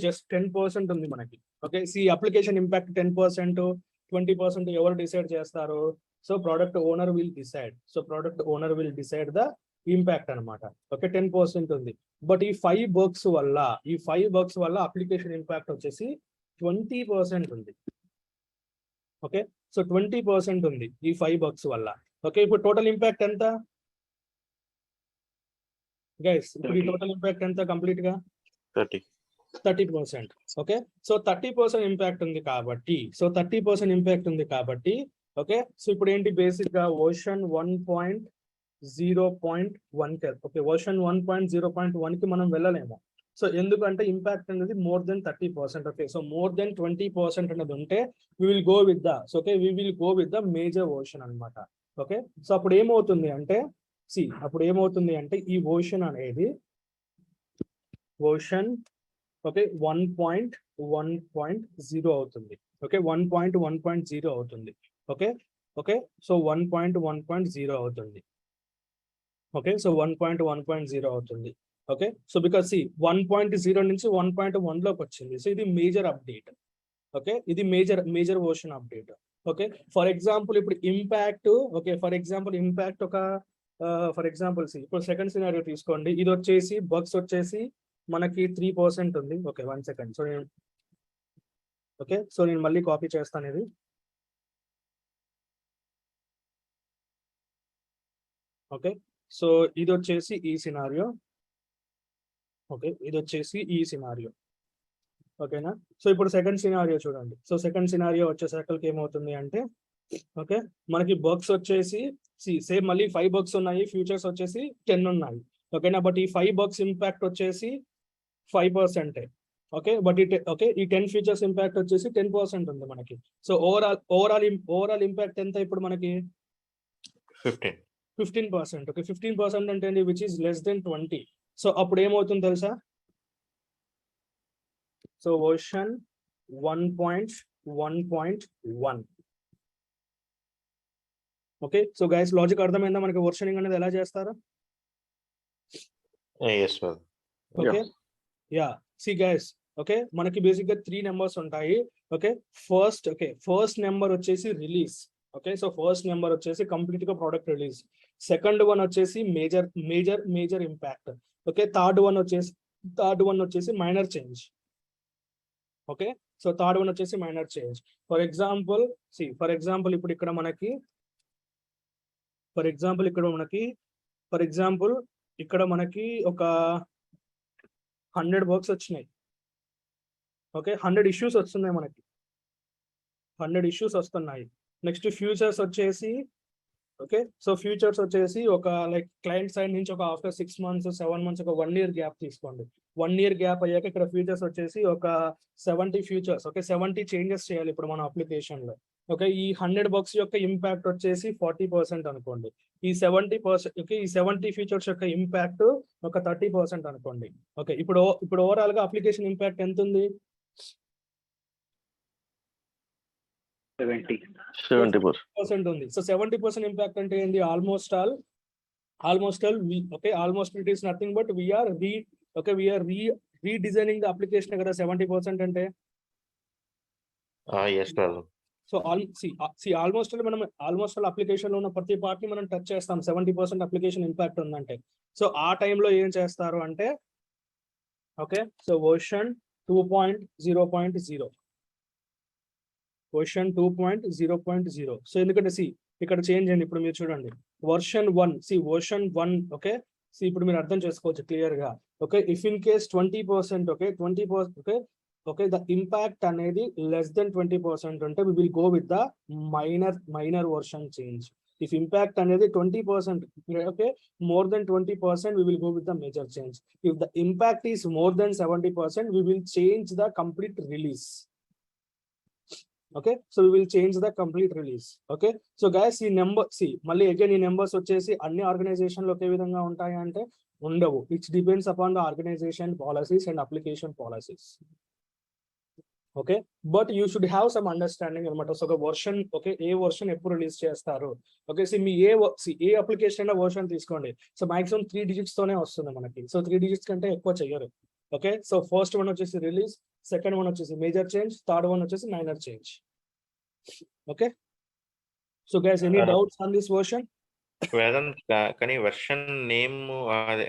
జస్ట్ 10% ఉంది మనకి. ఓకే అప్లికేషన్ ఇంపాక్ట్ 10%, 20% ఎవరు డిసైడ్ చేస్తారు? So product owner will decide the impact అనమాట. ఓకే 10% ఉంది. బట్ ఈ 5 బగ్స్ వల్ల అప్లికేషన్ ఇంపాక్ట్ వచ్చేసి 20% ఉంది. ఓకే సో 20% ఉంది ఈ 5 బగ్స్ వల్ల. ఓకే ఇప్పుడు టోటల్ ఇంపాక్ట్ ఎంత గైస్? ఇప్పుడు ఈ టోటల్ ఇంపాక్ట్ ఎంత కంప్లీట్ గా? 30%. ఓకే సో 30% ఇంపాక్ట్ ఉంది కాబట్టి ఓకే సో ఇప్పుడు ఏంటి బేసిక్ గా వర్షన్ 1.0.1 ఓకే వర్షన్ 1.0.1 కి మనం వెళ్ళలేము. సో ఎందుకంటే ఇంపాక్ట్ అనేది more than 30%. Okay so more than 20% అనేది ఉంటే we will go with the major version అన్నమాట. ఓకే సో అప్పుడు ఏమవుతుంది అంటే ఈ వర్షన్ అనేది వర్షన్ ఓకే 1.1.0 అవుతుంది. ఓకే 1.1.0 అవుతుంది. ఓకే ఓకే సో 1.1.0 అవుతుంది. ఓకే సో 1.1.0 అవుతుంది. ఓకే సో బికాస్ సి 1.0 నుంచి 1.1 లోకి వచ్చింది. సో ఇది మేజర్ అప్డేట్. ఓకే ఇది major version update. Okay for example ఇప్పుడు impact, okay for example impact ఒక ఫర్ ఎగ్జాంపుల్ సి ఇప్పుడు సెకండ్ సినారియో తీసుకోండి. ఇది వచ్చేసి బగ్స్ వచ్చేసి మనకి 3% ఉంది. Okay 1 second. సో నేను ఓకే సో నేను మళ్ళీ కాపీ చేస్తాను ఇది. ఓకే సో ఇది వచ్చేసి ఈ సినారియో. ఓకే ఇది వచ్చేసి ఈ సినారియో. ఓకేనా సో ఇప్పుడు సెకండ్ సినారియో చూడండి. సో సెకండ్ సినారియో వచ్చేసరికి ఏమవుతుంది అంటే ఓకే మనకి బగ్స్ వచ్చేసి సేమ్ మళ్ళీ 5 బగ్స్ ఉన్నాయి, ఫ్యూచర్స్ వచ్చేసి 10 ఉన్నాయి. ఓకేనా బట్ ఈ 5 బగ్స్ ఇంపాక్ట్ వచ్చేసి 5%. ఓకే బట్ ఈ 10 ఫీచర్స్ ఇంపాక్ట్ వచ్చేసి 10% ఉంది మనకి. సో ఓవరాల్ ఇంపాక్ట్ ఎంత ఇప్పుడు మనకి 15%. ఓకే 15% అంటే which is less than 20. So అప్పుడు ఏమవుతుంది తెలుసా? So version 1.1.1. Okay so guys logic అర్థమైందా మనకి వర్షనింగ్ అనేది ఎలా చేస్తారో? Okay yeah see guys okay మనకి బేసిక్ గా 3 నెంబర్స్ ఉంటాయి. ఓకే ఫస్ట్ నెంబర్ వచ్చేసి release. Okay so first number వచ్చేసి కంప్లీట్ గా ప్రోడక్ట్ రిలీజ్. సెకండ్ వన్ వచ్చేసి major impact. Okay third one వచ్చేసి minor change. Okay so third one వచ్చేసి minor change. For example ఇప్పుడు ఇక్కడ మనకి ఇక్కడ మనకి ఒక 100 వర్క్స్ వచ్చినాయి. ఓకే 100 ఇష్యూస్ వస్తున్నాయి మనకి. 100 ఇష్యూస్ వస్తున్నాయి. నెక్స్ట్ ఫ్యూచర్స్ వచ్చేసి ఓకే సో ఫ్యూచర్స్ వచ్చేసి ఒక లైక్ క్లయింట్ సైడ్ నుంచి ఒక ఆఫ్టర్ 6 months 7 months ఒక 1 year గ్యాప్ తీసుకోండి. 1 year గ్యాప్ అయ్యాక ఇక్కడ ఫ్యూచర్స్ వచ్చేసి ఒక 70 ఫ్యూచర్స్. ఓకే 70 చేంజెస్ చేయాలి ఇప్పుడు మన అప్లికేషన్ లో. ఓకే ఈ 100 బగ్స్ యొక్క ఇంపాక్ట్ వచ్చేసి 40% అనుకోండి. ఈ 70% ఓకే ఈ 70 ఫీచర్స్ యొక్క ఇంపాక్ట్ ఒక 30% అనుకోండి. ఓకే ఇప్పుడు ఓవరాల్ గా అప్లికేషన్ ఇంపాక్ట్ ఎంత ఉంది? 70% ఉంది. సో 70% ఇంపాక్ట్ అంటే ఏంటి? Almost all it is nothing but we're redesigning the application కదా 70% అంటే. సో ఆల్మోస్ట్ ఆల్ అప్లికేషన్ లో ఉన్న ప్రతి పార్ట్ ని మనం టచ్ చేస్తాం. 70% అప్లికేషన్ ఇంపాక్ట్ ఉందంటే సో ఆ టైంలో ఏం చేస్తారు అంటే okay so version 2.0.0 version 2.0.0. So ఎందుకంటే ఇక్కడ చేంజ్ అయింది. ఇప్పుడు మీరు చూడండి వర్షన్ 1 ఓకే ఇప్పుడు మీరు అర్థం చేసుకోవచ్చు క్లియర్ గా. Okay if in case 20% okay the impact అనేది లెస్ దెన్ 20% ఉంటే we will go with the minor version change. If impact అనేది 20% okay more than 20% we will go with the major change. If the impact is more than 70% we will change the complete release. Okay so we will change the complete release. Okay so guys ఈ number మళ్ళీ again ఈ numbers వచ్చేసి అన్ని organization లో ఒకే విధంగా ఉంటాయి అంటే ఉండవు. It's depends upon the organization policies and application policies. Okay but you should have some understanding అనమాట. సో ఒక వర్షన్ ఓకే ఏ వర్షన్ ఎప్పుడు రిలీజ్ చేస్తారు? ఓకే మీ ఏ అప్లికేషన్ అయినా వర్షన్ తీసుకోండి. సో మాక్సిమం 3 digits తోనే వస్తుంది మనకి. సో 3 digits కంటే ఎక్కువ చెయ్యరు. ఓకే సో ఫస్ట్ వన్ వచ్చేసి రిలీజ్, సెకండ్ వన్ వచ్చేసి మేజర్ చేంజ్, థర్డ్ వన్ వచ్చేసి minor change. Okay so guys any doubts on this version? కానీ version name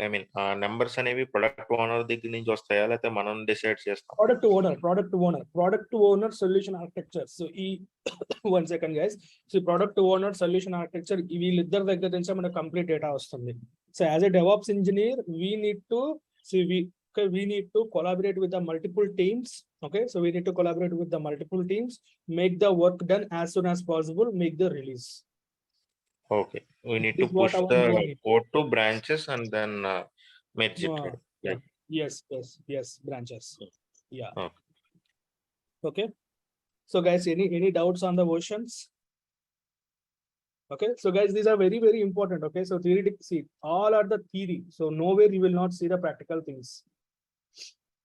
I mean numbers అనేవి ప్రొడక్ట్ ఓనర్ దగ్గర నుంచి వస్తాయా లేకపోతే మనం డిసైడ్ చేస్తాం? Product owner solution architecture. So ఈ 1 second గైస్. So product owner solution architecture వీళ్ళిద్దరి దగ్గర నుంచి మనకు కంప్లీట్ డేటా వస్తుంది. So as a DevOps engineer we need to collaborate with the multiple teams. Okay so we need to collaborate with the multiple teams, make the work done as soon as possible, make the release. Okay, we need to push the code to branches and then merge it. Right? Yes, branches. Yeah. Okay so guys any doubts on the versions? Okay so guys these are very very important. Okay so theoretic all are the theory, so nowhere you will not see the practical things.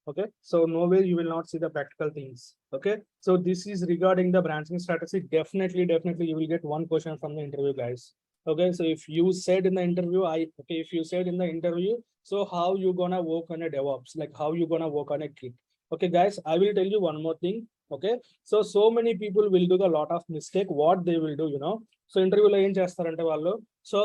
Okay, so nowhere you will not see the practical things. Okay, so this is regarding the branching strategy. Definitely you will get one question from the interview, guys. Okay, so if you said in the interview, if you said in the interview, so how you gonna work on a DevOps, like how you gonna work on a Git? Okay, guys, I will tell you one more thing. Okay, so many people will do the lot of mistake. What they will do, so interview లో ఏం చేస్తారంటే వాళ్ళు, so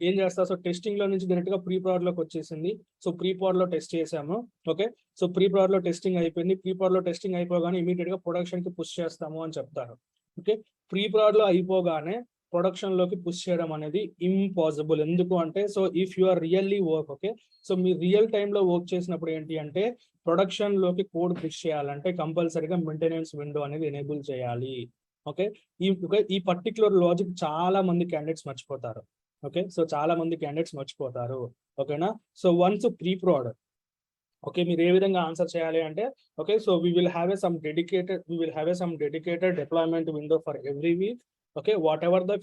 ఏం చేస్తారు, so testing లో నుంచి direct గా pre prod లోకి వచ్చేసింది. సో ప్రీ ప్రాడ్ లో టెస్ట్ చేసాము. ఓకే, సో ప్రీ ప్రాడ్ లో టెస్టింగ్ అయిపోయింది. ప్రీ ప్రాడ్ లో టెస్టింగ్ అయిపోగానే ఇమీడియట్ గా ప్రొడక్షన్ కి పుష్ చేస్తాము అని చెప్తారు. ఓకే, ప్రీ ప్రాడ్ లో అయిపోగానే ప్రొడక్షన్ లోకి పుష్ చేయడం అనేది ఇంపాసిబుల్. ఎందుకు అంటే, so if you are really work, okay, so మీరు రియల్ టైమ్ లో వర్క్ చేసినప్పుడు ఏంటి అంటే, ప్రొడక్షన్ లోకి కోడ్ పుష్ చేయాలంటే కంపల్సరీగా మెయింటెనెన్స్ విండో అనేది ఎనేబుల్ చేయాలి. ఓకే, ఈ పర్టికులర్ లాజిక్ చాలా మంది క్యాండిడేట్స్ మర్చిపోతారు. ఓకే, సో చాలా మంది క్యాండిడేట్స్ మర్చిపోతారు. ఓకేనా, so once pre prod, okay, మీరు ఏ విధంగా ఆన్సర్ చేయాలి అంటే, okay, so we will have a some dedicated deployment window for every week. Okay, whatever the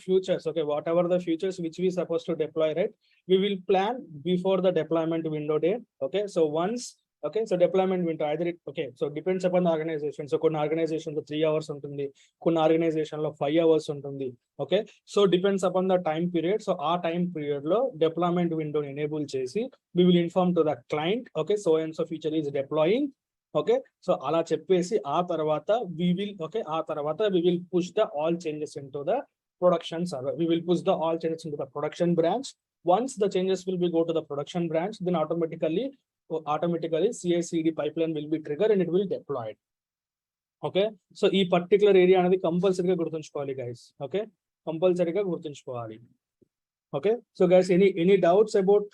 features which we supposed to deploy, right, we will plan before the deployment window date. Okay, so once, okay, so deployment window either okay, so depends upon the organization. So కొన్ని organization లో 3 hours ఉంటుంది, కొన్ని organization లో 5 hours ఉంటుంది. Okay, so depends upon the time period. So ఆ time period లో deployment window enable చేసి we will inform to the client, okay, so and so feature is deploying. Okay, so అలా చెప్పేసి ఆ తర్వాత we will push the all changes into the production server. We will push the all changes into the production branch. Once the changes will be go to the production branch, then automatically CI/CD pipeline will be triggered and it will deployed. Okay, so ఈ particular area అనేది కంపల్సరీగా గుర్తుంచుకోవాలి guys. Okay, కంపల్సరీగా గుర్తుంచుకోవాలి. Okay, so guys, any doubts about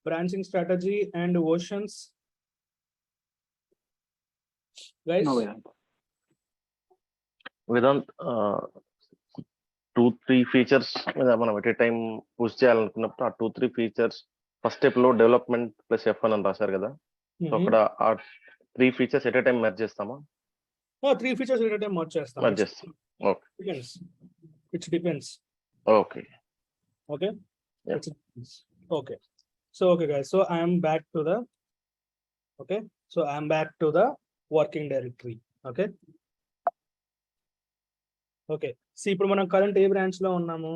branching strategy and versions, guys? No, Vedant. Vedant, 2-3 features మనం at a time push చేయాలనుకున్నప్పుడు ఆ 2-3 features first step లో డెవలప్మెంట్ ప్లస్ F1 అని రాశారు కదా, సో అక్కడ ఆ 3 features at a time merge చేస్తామా? 3 features at a time merge చేస్తాం. Okay, Depends. It depends. Okay, Okay. Yeah. It depends. Okay. So okay guys, so I am back to the working directory. Okay. Okay. See, ఇప్పుడు మనం current ఏ branch లో ఉన్నాము?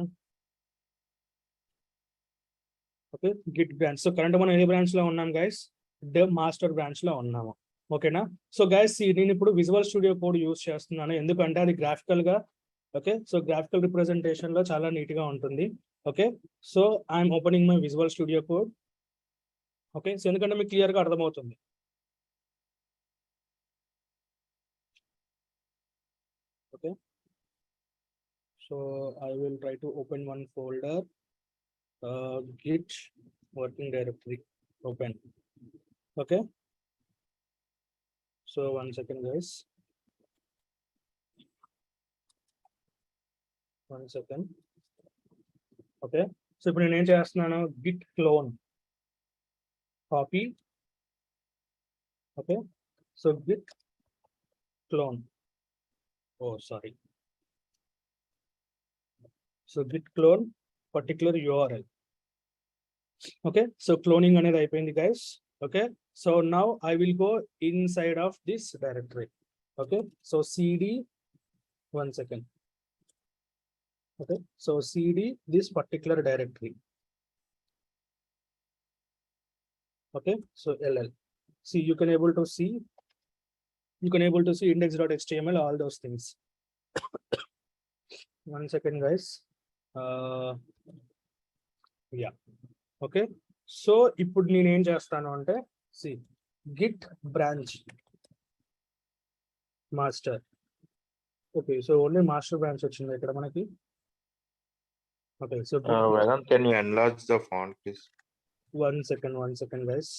Okay, Git branch. So current మనం ఏ branch లో ఉన్నాం guys? Dev master branch లో ఉన్నాము. ఓకేనా, సో గైస్, నేను ఇప్పుడు విజువల్ స్టూడియో కోడ్ యూస్ చేస్తున్నాను. ఎందుకంటే అది గ్రాఫికల్ గా, ఓకే, సో గ్రాఫికల్ రిప్రజెంటేషన్ లో చాలా నీట్ గా ఉంటుంది. Okay, so I'm opening my visual studio code. Okay, so ఎందుకంటే మీకు క్లియర్ గా అర్థమవుతుంది. Okay, so I will try to open one folder, git working directory, open. Okay, so 1 second guys, 1 second. Okay, so ఇప్పుడు నేను ఏం చేస్తున్నాను, git clone copy. Okay, so git clone, oh sorry, so git clone particular URL. Okay, so cloning అనేది అయిపోయింది guys. Okay, so now I will go inside of this directory. Okay, so cd, 1 second. Okay, so cd this particular directory. Okay, so ll, see you can able to see index.html, all those things. 1 second guys. Yeah, okay, so ఇప్పుడు నేను ఏం చేస్తాను అంటే, see git branch master. Okay, so only master branch వచ్చింది ఇక్కడ మనకి. Okay, so Vedant, can you enlarge the font please? 1 second guys.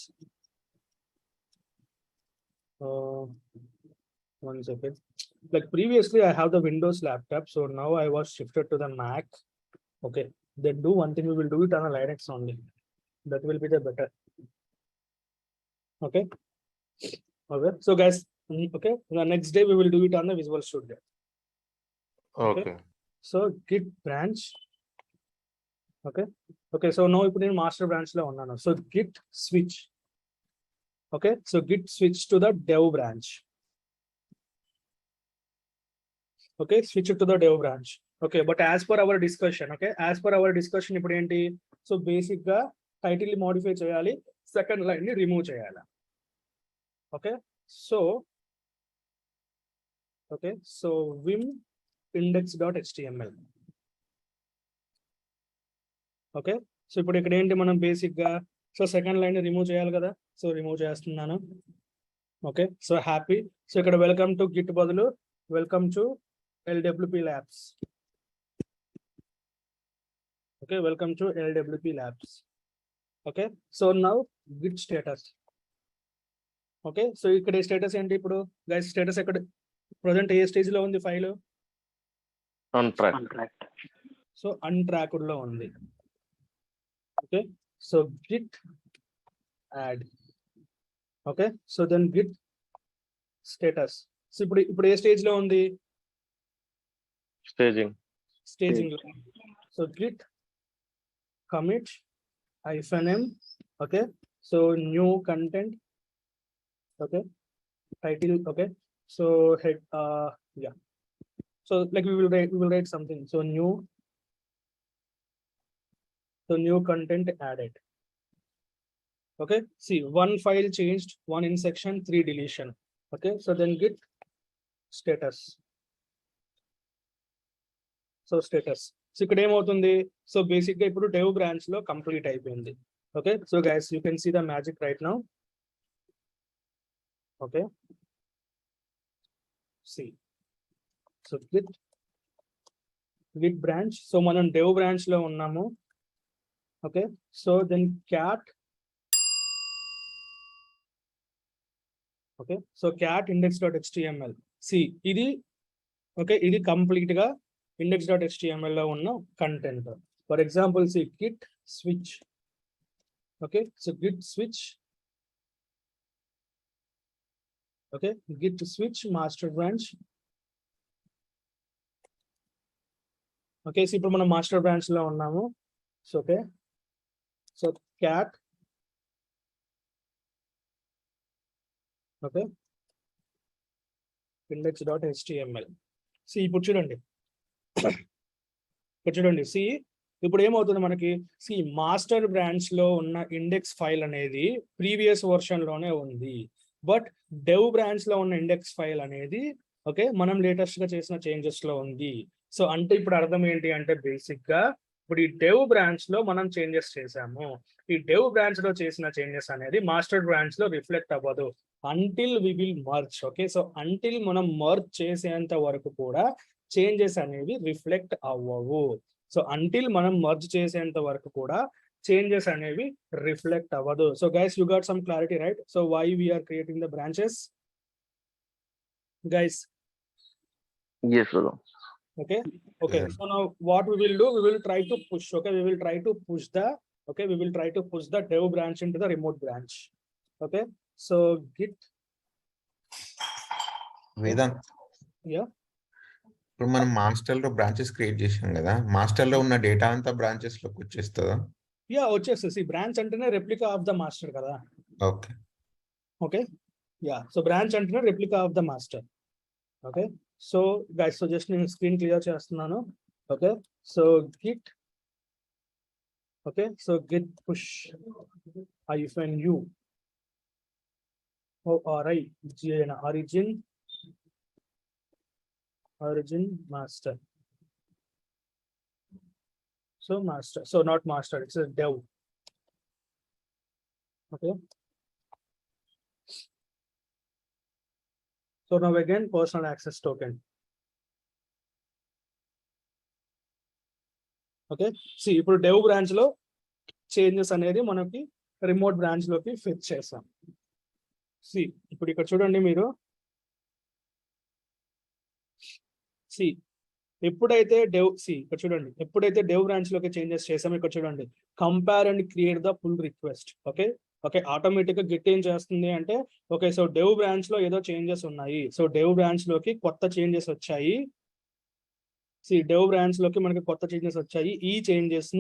1 second. Like previously I have the Windows laptop, so now I was shifted to the Mac. Okay, then do one thing, we will do it on a Linux only. That will be the better. Okay, so guys, okay, the next day we will do it on the Visual Studio. Okay. So git branch. Okay, so now ఇప్పుడు నేను master branch లో ఉన్నాను. So git switch. Okay, so git switch to the dev branch. Okay, switch it to the dev branch. Okay, but as per our discussion, okay, as per our discussion ఇప్పుడు ఏంటి, so basic గా title ని modify చేయాలి, second line ని remove చేయాలి. Okay, so vim index.html. Okay, so ఇప్పుడు ఇక్కడ ఏంటి మనం బేసిక్ గా సో సెకండ్ లైన్ రిమూవ్ చేయాలి కదా, సో రిమూవ్ చేస్తున్నాను. Okay, so happy. సో ఇక్కడ వెల్కమ్ టు గిట్ బదులు welcome to LWPLabs. Okay, welcome to LWPLabs. Okay, so now git status. Okay, so ఇక్కడ స్టేటస్ ఏంటి ఇప్పుడు గైస్, స్టేటస్ ఎక్కడ ప్రజెంట్ ఏ స్టేజ్ లో ఉంది ఫైల్? On track. సో అన్ట్రాక్డ్ లో ఉంది. Okay, so git add. Okay, so then git status. So ఇప్పుడు ఏ స్టేజ్ లో ఉంది? స్టేజింగ్ లో. So git commit -m. okay, so new content. Okay, title. Okay, so head yeah, so like we will write something. So new content added. Okay, see, 1 file changed, 1 insertion, 3 deletion. Okay, so then git status. So status. So ఇక్కడ ఏమవుతుంది, so basic గా ఇప్పుడు dev branch లో complete అయిపోయింది. Okay, so guys you can see the magic right now. Okay, see, so git branch. So మనం dev branch లో ఉన్నాము. Okay, so then cat. Okay, so cat index.html. See, ఇది okay, ఇది complete గా index.html లో ఉన్న content. For example see git switch. Okay, so git switch. Okay, git switch master branch. Okay, so ఇప్పుడు మనం master branch లో ఉన్నాము. So okay, so cat. Okay, index.html. See ఇప్పుడు చూడండి, సి ఇప్పుడు ఏమవుతుంది మనకి, సి మాస్టర్ బ్రాంచ్ లో ఉన్న ఇండెక్స్ ఫైల్ అనేది ప్రీవియస్ వర్షన్ లోనే ఉంది, బట్ డెవ్ బ్రాంచ్ లో ఉన్న ఇండెక్స్ ఫైల్ అనేది ఓకే మనం లేటెస్ట్ గా చేసిన చేంజెస్ లో ఉంది. సో అంటే ఇప్పుడు అర్థం ఏంటి అంటే బేసిక్ గా ఇప్పుడు ఈ డెవ్ బ్రాంచ్ లో మనం చేంజెస్ చేసాము, ఈ డెవ్ బ్రాంచ్ లో చేసిన చేంజెస్ అనేది మాస్టర్ బ్రాంచ్ లో రిఫ్లెక్ట్ అవ్వదు until we will merge. Okay, so until మనం మర్జ్ చేసేంత వరకు కూడా చేంజెస్ అనేవి రిఫ్లెక్ట్ అవ్వవు. సో అంటిల్ మనం మర్జ్ చేసేంత వరకు కూడా చేంజెస్ అనేవి రిఫ్లెక్ట్ అవ్వదు. So guys you got some clarity right? So why we're creating the branches guys? Yes, sir. Okay, so now what we will do, we will try to push. Okay, we will try to push the dev branch into the remote branch. Okay, so git Vedant, yeah, ఇప్పుడు మనం master లో branches create చేసాం కదా, master లో ఉన్న data అంతా branches లోకి వచ్చేస్తుందా? yeah వచ్చేసి బ్రాంచ్ అంటేనే రెప్లికా ఆఫ్ ద మాస్టర్ కదా. Okay, okay, yeah, so branch అంటేనే replica of the master. Okay, so guys, so just నేను స్క్రీన్ క్లియర్ చేస్తున్నాను. Okay, so Git, okay, so git push -u origin master. So master, so not master, it's a dev. Okay, so now again personal access token. Okay, see ఇప్పుడు dev branch లో changes అనేది మనకి remote branch లోకి fit చేసాం. సి ఇప్పుడు ఇక్కడ చూడండి మీరు, సి ఎప్పుడైతే ఇక్కడ చూడండి, ఎప్పుడైతే డెవ్ బ్రాంచ్ లోకి చేంజెస్ చేసామో ఇక్కడ చూడండి, compare and create the pull request. Okay, automatic గా గిట్ ఏం చేస్తుంది అంటే ఓకే, సో డెవ్ బ్రాంచ్ లో ఏదో చేంజెస్ ఉన్నాయి, సో డెవ్ బ్రాంచ్ లోకి కొత్త చేంజెస్ వచ్చాయి. డెవ్ బ్రాంచ్ లోకి మనకి కొత్త చేంజెస్ వచ్చాయి, ఈ చేంజెస్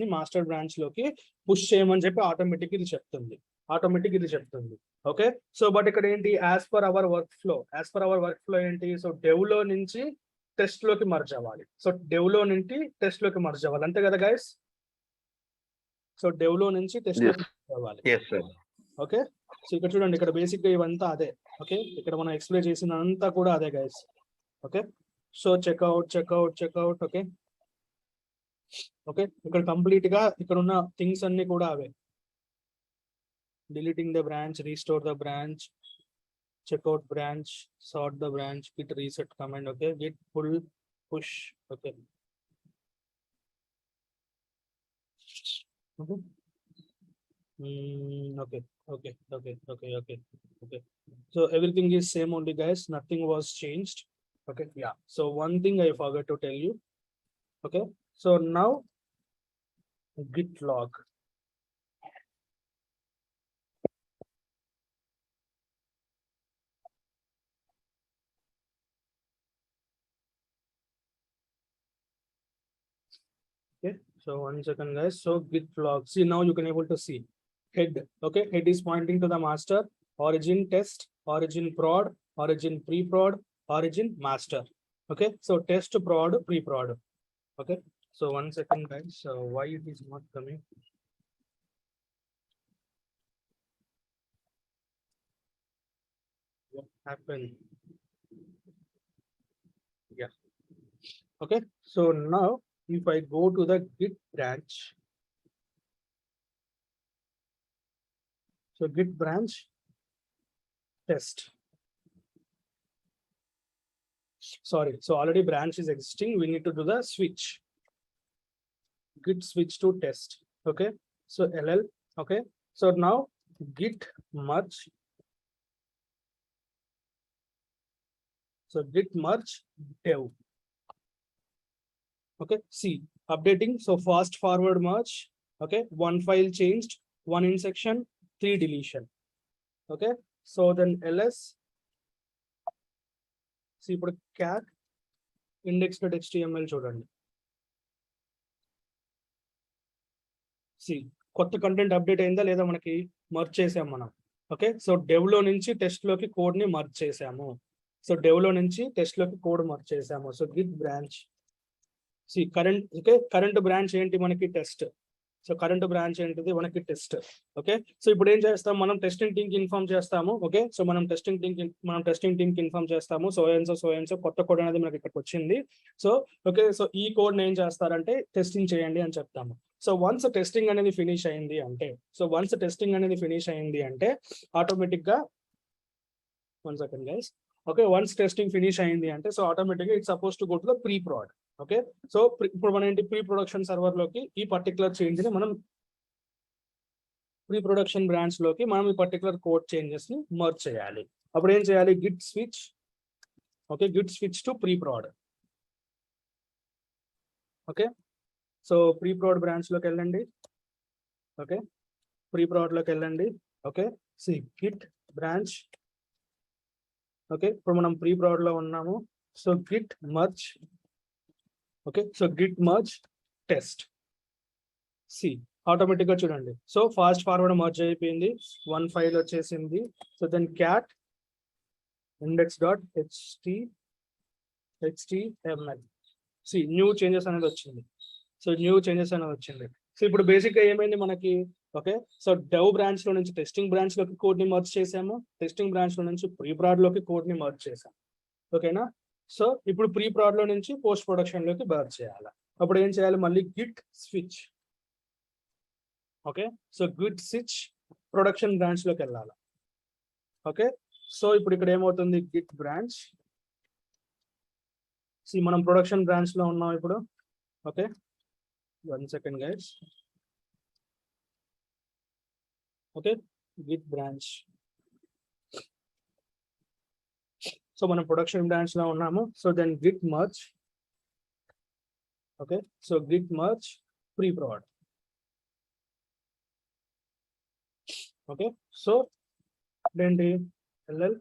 ని మాస్టర్ బ్రాంచ్ లోకి పుష్ చేయమని చెప్పి ఆటోమేటిక్ ఇది చెప్తుంది. ఆటోమేటిక్ ఇది చెప్తుంది. ఓకే, సో బట్ ఇక్కడ ఏంటి, as per our work flow ఏంటి, సో డెవ్ లో నుంచి టెస్ట్ లోకి మర్జ్ అవ్వాలి. సో డెవ్ లో నుంచి టెస్ట్ లోకి మర్జ్ అవ్వాలి, అంతే కదా గైస్? సో డెవ్ లో నుంచి టెస్ట్ లోకి మర్జ్ అవ్వాలి. ఓకే, సో ఇక్కడ చూడండి, ఇక్కడ బేసిక్ గా ఇవంతా అదే. ఓకే, ఇక్కడ మనం ఎక్స్ప్లెయిన్ చేసినంతా కూడా అదే guys. Okay, so checkout. Okay okay, ఇక్కడ కంప్లీట్ గా ఇక్కడ ఉన్న థింగ్స్ అన్ని కూడా అవే. deleting the branch, restore the branch, checkout branch, sort the branch, git reset command. Okay, git pull, push. Okay. Okay. Okay. So everything is same only, guys. Nothing was changed. Okay. Yeah. So one thing I forgot to tell you. Okay. So now git log. Okay, so 1 second, guys. So git log. See, now you can able to see head. Okay, head is pointing to the master, origin test, origin prod, origin pre-prod, origin master. Okay, so test prod, pre-prod. Okay, so 1 second, guys. So why it is not coming? What happened? Yeah. Okay, so now if I go to the git branch, so git branch test. Sorry, so already branch is existing. We need to do the switch. Git switch to test. Okay, so ll. Okay, so now git merge. So git merge dev. Okay, see, updating. So fast forward merge. Okay, 1 file changed, 1 insertion, 3 deletion. Okay, so then ls. See, put cat index.html చూడండి. See, కొత్త content update అయిందా లేదా మనకి merge చేసాం మనం. Okay, so dev లో నుంచి test లోకి కోడ్ ని మర్జ్ చేసాము. సో డెవ్ లో నుంచి టెస్ట్ లోకి కోడ్ మర్జ్ చేసాము. So git branch. See, current. Okay, current branch ఏంటి మనకి టెస్ట్. సో కరెంట్ బ్రాంచ్ ఏంటిది మనకి టెస్ట్. ఓకే, సో ఇప్పుడు ఏం చేస్తాం, మనం టెస్టింగ్ టీమ్ కి ఇన్ఫార్మ్ చేస్తాము. ఓకే, సో మనం టెస్టింగ్ టీమ్ కి ఇన్ఫార్మ్ చేస్తాము. సో కొత్త కోడ్ అనేది మనకి ఇక్కడికి వచ్చింది. సో ఓకే, సో ఈ కోడ్ ఏం చేస్తారంటే టెస్టింగ్ చేయండి అని చెప్తాము. సో వన్స్ టెస్టింగ్ అనేది ఫినిష్ అయింది అంటే ఆటోమేటిక్ గా 1 second, guys. Okay, once testing finish అయింది అంటే సో ఆటోమేటిక్గా it's suppose to go to the pre prod. Okay, so ఇప్పుడు మన ఏంటి ప్రీ ప్రొడక్షన్ సర్వర్ లోకి ఈ పర్టికులర్ చేంజ్ ని మనం ప్రీ ప్రొడక్షన్ బ్రాంచ్ లోకి మనం ఈ పర్టికులర్ కోడ్ చేంజెస్ ని మర్జ్ చేయాలి. అప్పుడు ఏం చేయాలి, git switch. Okay, git switch to pre prod. Okay, so pre prod branch లోకి వెళ్ళండి. ఓకే, ప్రీ ప్రాడ్ లోకి వెళ్ళండి. Okay, see git branch. Okay, ఇప్పుడు మనం ప్రీ ప్రాడ్ లో ఉన్నాము. So git merge. Okay, so git merge test. See automatic గా చూడండి, సో ఫాస్ట్ ఫార్వర్డ్ మర్జ్ అయిపోయింది, 1 ఫైల్ వచ్చేసింది. So then cat index.html. See new changes అనేది వచ్చింది. సో ఇప్పుడు బేసిక్ గా ఏమైంది మనకి. ఓకే, సో డెవ్ బ్రాంచ్ లో నుంచి టెస్టింగ్ బ్రాంచ్ లోకి కోడ్ ని మర్జ్ చేసాము. టెస్టింగ్ బ్రాంచ్ లో నుంచి ప్రీ ప్రాడ్ లోకి కోడ్ ని మర్జ్ చేసాము. ఓకేనా, సో ఇప్పుడు ప్రీ ప్రాడ్ లో నుంచి పోస్ట్ ప్రొడక్షన్ లోకి మర్జ్ చేయాలి. అప్పుడు ఏం చేయాలి, మళ్ళీ git switch. Okay, so git switch production branch లోకి వెళ్ళాలి. ఓకే, సో ఇప్పుడు ఇక్కడ ఏమవుతుంది, గిట్ బ్రాంచ్. మనం ప్రొడక్షన్ బ్రాంచ్ లో ఉన్నాం ఇప్పుడు. Okay, 1 second, guys. Okay, git branch. So మనం ప్రొడక్షన్ బ్రాంచ్ లో ఉన్నాము. So then git merge. Okay, so git merge pre prod. Okay, so ఏంటి, ll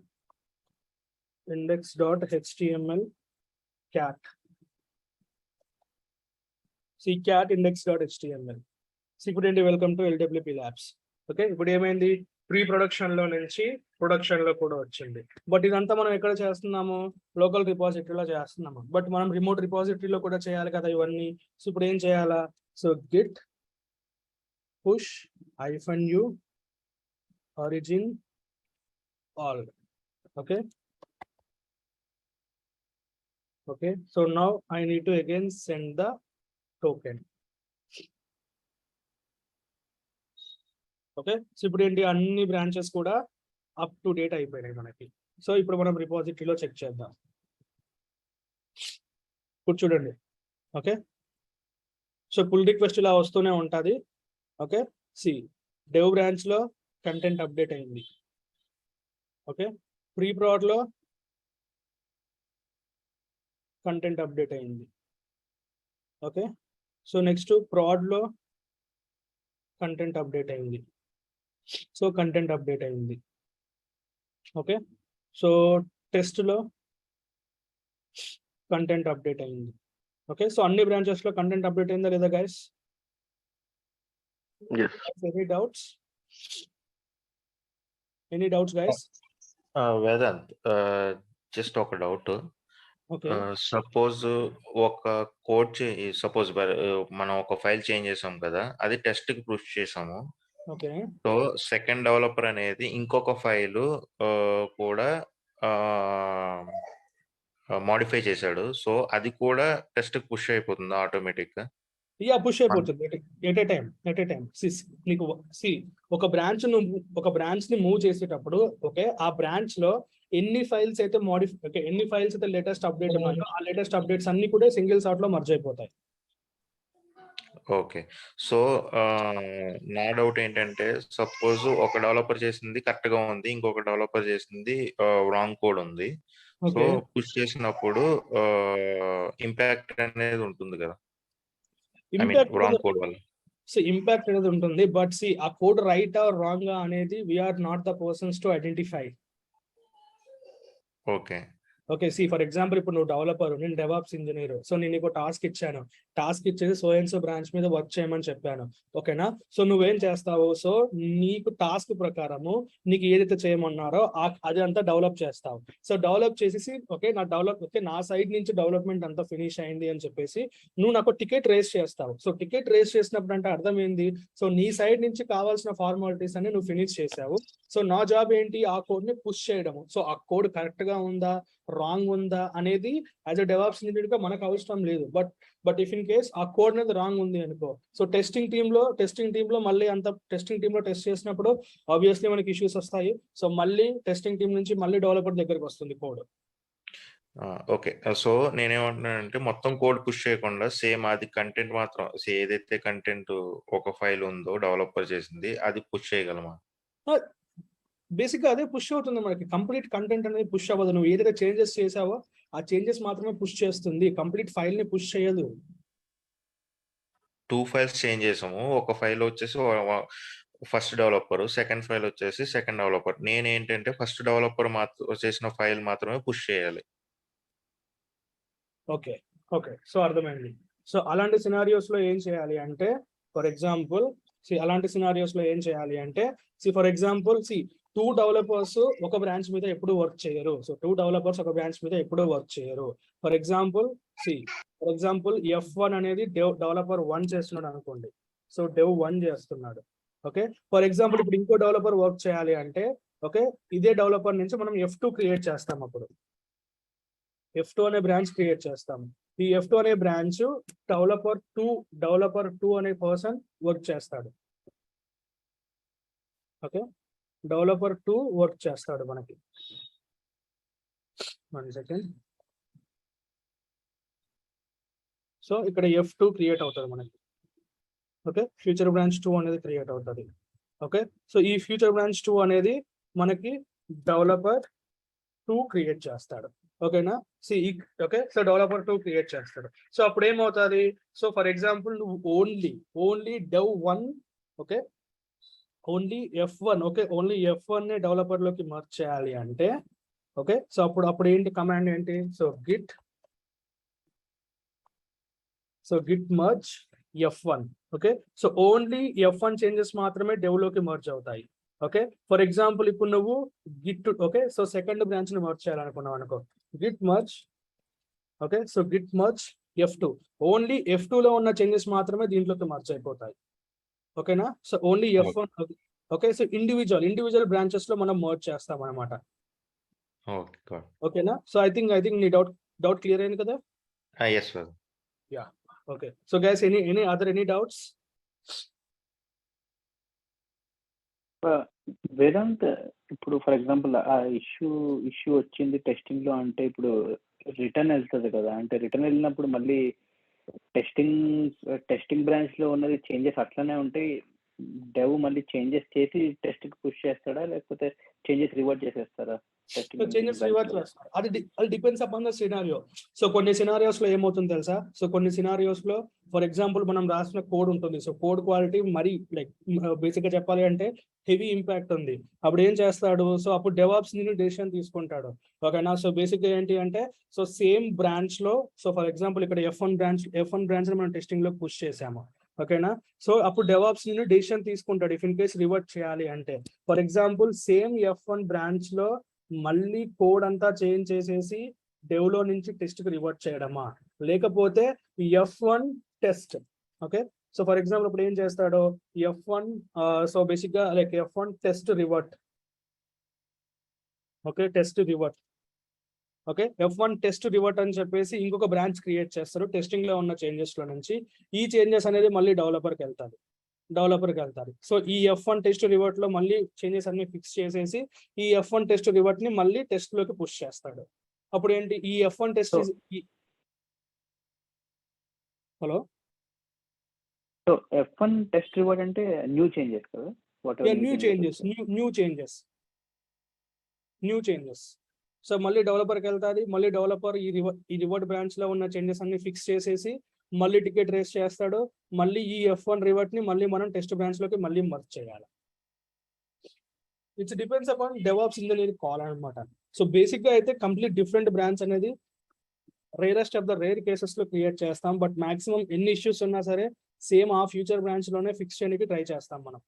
index.html cat. See cat index.html. ఇప్పుడు ఏంటి, వెల్కమ్ టు LWPLabs. ఓకే, ఇప్పుడు ఏమైంది, pre production లో నుంచి ప్రొడక్షన్ లో కూడా వచ్చింది. బట్ ఇదంతా మనం ఎక్కడ చేస్తున్నాము, లోకల్ రిపాజిటరీలో చేస్తున్నాము. బట్ మనం రిమోట్ రిపాజిటరీలో కూడా చేయాలి కదా ఇవన్నీ. సో ఇప్పుడు ఏం చేయాలా, so git push -u origin all. Okay, so now I need to again send the token. Okay, so ఇప్పుడు ఏంటి, అన్ని బ్రాంచెస్ కూడా అప్ టు డేట్ అయిపోయినాయి మనకి. సో ఇప్పుడు మనం రిపాజిటరీలో చెక్ చేద్దాం. ఇప్పుడు చూడండి. ఓకే, సో పుల్ రిక్వెస్ట్ ఇలా వస్తూనే ఉంటుంది. ఓకే, సి డెవ్ బ్రాంచ్ లో కంటెంట్ అప్డేట్ అయింది. ఓకే, ప్రీ ప్రాడ్ లో కంటెంట్ అప్డేట్ అయింది. ఓకే, సో నెక్స్ట్ ప్రాడ్ లో కంటెంట్ అప్డేట్ అయింది. సో కంటెంట్ అప్డేట్ అయింది. ఓకే, సో టెస్ట్ లో కంటెంట్ అప్డేట్ అయింది. ఓకే, సో అన్ని బ్రాంచెస్ లో కంటెంట్ అప్డేట్ అయిందా లేదా guys? Any doubts? Any doubts guys? Vedant, just ఒక డౌట్. ఓకే, సపోజ్ ఒక కోడ్ సపోజ్ మనం ఒక ఫైల్ చేంజ్ చేసాం కదా, అది టెస్ట్ కి పుష్ చేసాము. ఓకే, సో సెకండ్ డెవలపర్ అనేది ఇంకొక ఫైల్ కూడా మాడిఫై చేశాడు. సో అది కూడా టెస్ట్ కి పుష్ అయిపోతుంది ఆటోమేటిక్ గా? యా, పుష్ అయిపోతుంది ఎట్ ఏ టైం. నీకు ఒక బ్రాంచ్ ని మూవ్ చేసేటప్పుడు, ఓకే, ఆ బ్రాంచ్ లో ఎన్ని ఫైల్స్ అయితే ఎన్ని ఫైల్స్ అయితే లేటెస్ట్ అప్డేట్ ఉన్నాయో, ఆ లేటెస్ట్ అప్డేట్స్ అన్ని కూడా సింగిల్ షాట్ లో మర్జ్ అయిపోతాయి. ఓకే, సో నా డౌట్ ఏంటంటే, సపోజ్ ఒక డెవలపర్ చేసింది కరెక్ట్ గా ఉంది, ఇంకొక డెవలపర్ చేసింది రాంగ్ కోడ్ ఉంది. సో పుష్ చేసినప్పుడు ఇంపాక్ట్ అనేది ఉంటుంది కదా, రాంగ్ కోడ్ వల్ల. సో ఇంపాక్ట్ అనేది ఉంటుంది. బట్ ఆ కోడ్ రైట్ ఆర్ రాంగ్ అనేది we're not the persons to identify. Okay, for example ఇప్పుడు నువ్వు డెవలపర్, నేను డెవాప్స్ ఇంజనీర్. సో నేను నీకు టాస్క్ ఇచ్చాను, టాస్క్ ఇచ్చేసి సో అండ్ సో బ్రాంచ్ మీద వర్క్ చేయమని చెప్పాను. ఓకేనా, సో నువ్వేం చేస్తావు, సో నీకు టాస్క్ ప్రకారము నీకు ఏదైతే చేయమన్నారో అది అంతా డెవలప్ చేస్తావు. సో డెవలప్ చేసేసి నా సైడ్ నుంచి డెవలప్మెంట్ అంతా ఫినిష్ అయింది అని చెప్పేసి నువ్వు నాకు టికెట్ రేస్ చేస్తావు. సో టికెట్ రేస్ చేసినప్పుడు అంటే అర్థం ఏంది, సో నీ సైడ్ నుంచి కావాల్సిన ఫార్మాలిటీస్ అన్ని నువ్వు ఫినిష్ చేసావు. సో నా జాబ్ ఏంటి, ఆ కోడ్ ని పుష్ చేయడము. సో ఆ కోడ్ కరెక్ట్ గా ఉందా రాంగ్ ఉందా అనేది యాజ్ అ డెవాప్స్ ఇంజనీర్ గా మనకు అవసరం లేదు. బట్ ఇఫ్ ఇన్ కేస్ ఆ కోడ్ అనేది రాంగ్ ఉంది అనుకో, సో టెస్టింగ్ టీమ్ లో మళ్ళీ టెస్టింగ్ టీమ్ లో టెస్ట్ చేసినప్పుడు ఆబ్వియస్లీ మనకి ఇష్యూస్ వస్తాయి. సో మళ్ళీ టెస్టింగ్ టీమ్ నుంచి మళ్ళీ డెవలపర్ దగ్గరికి వస్తుంది కోడ్. ఓకే, సో నేనేమంటున్నానంటే మొత్తం కోడ్ పుష్ చేయకుండా సేమ్ అది కంటెంట్ మాత్రం ఏదైతే కంటెంట్ ఒక ఫైల్ ఉందో డెవలపర్ చేసింది అది పుష్ చేయగలమా? బేసిక్ గా అదే పుష్ అవుతుంది మనకి. కంప్లీట్ కంటెంట్ అనేది పుష్ అవ్వదు. నువ్వు ఏదైతే చేంజెస్ చేసావో ఆ చేంజెస్ మాత్రమే పుష్ చేస్తుంది, కంప్లీట్ ఫైల్ ని పుష్ చేయదు. 2 ఫైల్స్ చేంజ్ చేసాము. ఒక ఫైల్ వచ్చేసి ఫస్ట్ డెవలపర్, సెకండ్ ఫైల్ వచ్చేసి సెకండ్ డెవలపర్. నేనేంటంటే ఫస్ట్ డెవలపర్ చేసిన ఫైల్ మాత్రమే పుష్ చేయాలి. ఓకే, సో అర్థమైంది. సో అలాంటి సినారియోస్ లో ఏం చేయాలి అంటే, for example for example 2 developers ఒక బ్రాంచ్ మీద ఎప్పుడు వర్క్ చేయరు. సో 2 డెవలపర్స్ ఒక బ్రాంచ్ మీద ఎప్పుడు వర్క్ చేయరు. ఫర్ ఎగ్జాంపుల్ F1 అనేది డెవలపర్ 1 చేస్తున్నాడు అనుకోండి. సో డెవ్ 1 చేస్తున్నాడు. ఓకే, ఫర్ ఎగ్జాంపుల్ ఇప్పుడు ఇంకో డెవలపర్ వర్క్ చేయాలి అంటే, ఓకే, ఇదే డెవలపర్ నుంచి మనం F2 క్రియేట్ చేస్తాం. అప్పుడు F2 అనే బ్రాంచ్ క్రియేట్ చేస్తాము. ఈ F2 అనే బ్రాంచ్ డెవలపర్ 2 అనే పర్సన్ వర్క్ చేస్తాడు. ఓకే, డెవలపర్ 2 వర్క్ చేస్తాడు మనకి. 1 సెకండ్. సో ఇక్కడ F2 క్రియేట్ అవుతుంది మనకి. ఓకే, ఫ్యూచర్ బ్రాంచ్ 2 అనేది క్రియేట్ అవుతుంది. ఓకే, సో ఈ ఫ్యూచర్ బ్రాంచ్ 2 అనేది మనకి డెవలపర్ 2 క్రియేట్ చేస్తాడు. ఓకేనా, ఓకే, సో డెవలపర్ 2 క్రియేట్ చేస్తాడు. సో అప్పుడు ఏమవుతుంది, సో ఫర్ ఎగ్జాంపుల్ నువ్వు only dev 1, okay, only F1, okay, only F1 ని డెవలపర్ లోకి మర్జ్ చేయాలి అంటే, ఓకే, సో అప్పుడు ఏంటి కమాండ్ ఏంటి, so git merge F1. Okay, so only F1 changes మాత్రమే డెవ్ లోకి మర్జ్ అవుతాయి. ఓకే, ఫర్ ఎగ్జాంపుల్ ఇప్పుడు నువ్వు Git, okay, so second branch ని మర్జ్ చేయాలనుకున్నావు అనుకో, Git merge, okay, so git merge F2, only F2 లో ఉన్న చేంజెస్ మాత్రమే దీంట్లోకి మర్జ్ అయిపోతాయి. ఓకేనా, so only F1, okay, so individual branches లో మనం మర్జ్ చేస్తాం అనమాట. ఓకేనా, సో ఐ థింక్ నీ డౌట్ క్లియర్ అయింది కదా? yes sir. Yeah, okay, so guys, any doubts? Vedant, ఇప్పుడు ఫర్ ఎగ్జాంపుల్ ఆ ఇష్యూ వచ్చింది టెస్టింగ్ లో అంటే ఇప్పుడు రిటర్న్ వెళ్తుంది కదా, అంటే రిటర్న్ వెళ్ళినప్పుడు మళ్ళీ టెస్టింగ్ బ్రాంచ్ లో ఉన్నది చేంజెస్ అట్లనే ఉంటాయి, డెవ్ మళ్ళీ చేంజెస్ చేసి టెస్ట్ కి పుష్ చేస్తాడా లేకపోతే చేంజెస్ రివర్ట్ చేసేస్తారా? చేంజెస్ రివర్స్ చేస్తారు, అది depends upon the scenario. So కొన్ని సినారియోస్ లో ఏమవుతుంది తెలుసా, సో కొన్ని సినారియోస్ లో ఫర్ ఎగ్జాంపుల్ మనం రాసిన కోడ్ ఉంటుంది, సో కోడ్ క్వాలిటీ మరీ లైక్ బేసిక్ గా చెప్పాలి అంటే హెవీ ఇంపాక్ట్ ఉంది, అప్పుడు ఏం చేస్తాడు, సో అప్పుడు డెవాప్స్ ని డెసిషన్ తీసుకుంటాడు. ఓకేనా, సో బేసిక్ గా ఏంటి అంటే, సో సేమ్ బ్రాంచ్ లో, సో ఫర్ ఎగ్జాంపుల్ ఇక్కడ F1 బ్రాంచ్ ని మనం టెస్టింగ్ లో పుష్ చేసాము. ఓకేనా, సో అప్పుడు డెవాప్స్ ని డెసిషన్ తీసుకుంటాడు ఇఫ్ ఇన్ కేస్ రివర్ట్ చేయాలి అంటే. For example same F1 branch లో మళ్ళీ కోడ్ అంతా చేంజ్ చేసేసి డెవ్ లో నుంచి టెస్ట్ కి రివర్ట్ చేయడమా, లేకపోతే F1 test. Okay, so for example ఇప్పుడు ఏం చేస్తాడు F1, సో బేసిక్ గా like F1 test revert, okay, test revert, okay, F1 test revert అని చెప్పేసి ఇంకొక బ్రాంచ్ క్రియేట్ చేస్తారు టెస్టింగ్ లో ఉన్న చేంజెస్ లో నుంచి. ఈ చేంజెస్ అనేది మళ్ళీ డెవలపర్కి వెళ్తారు. సో ఈ F1 టెస్ట్ రివర్ట్ లో మళ్ళీ చేంజెస్ అన్ని ఫిక్స్ చేసేసి ఈ F1 టెస్ట్ రివర్ట్ ని మళ్ళీ టెస్ట్ లోకి పుష్ చేస్తాడు. అప్పుడు ఏంటి, ఈ F1 test, hello, so F1 test revert అంటే న్యూ చేంజెస్ కదా? New changes. సో మళ్ళీ డెవలపర్కి వెళ్తాది, మళ్ళీ డెవలపర్ ఈ రివర్ట్ బ్రాంచ్ లో ఉన్న చేంజెస్ అన్ని ఫిక్స్ చేసేసి మళ్ళీ టికెట్ రేస్ చేస్తాడు, మళ్ళీ ఈ F1 రివర్ట్ ని మళ్ళీ మనం టెస్ట్ బ్రాంచ్ లోకి మళ్ళీ మర్జ్ చేయాలి. It's depends upon DevOps engineering call అనమాట. సో బేసిక్ గా అయితే కంప్లీట్ డిఫరెంట్ బ్రాంచ్ అనేది rarest of the rare cases లో క్రియేట్ చేస్తాం, బట్ మాక్సిమం ఎన్ని ఇష్యూస్ ఉన్నా సరే సేమ్ ఆ ఫ్యూచర్ బ్రాంచ్ లోనే ఫిక్స్ చేయడానికి ట్రై చేస్తాం మనం.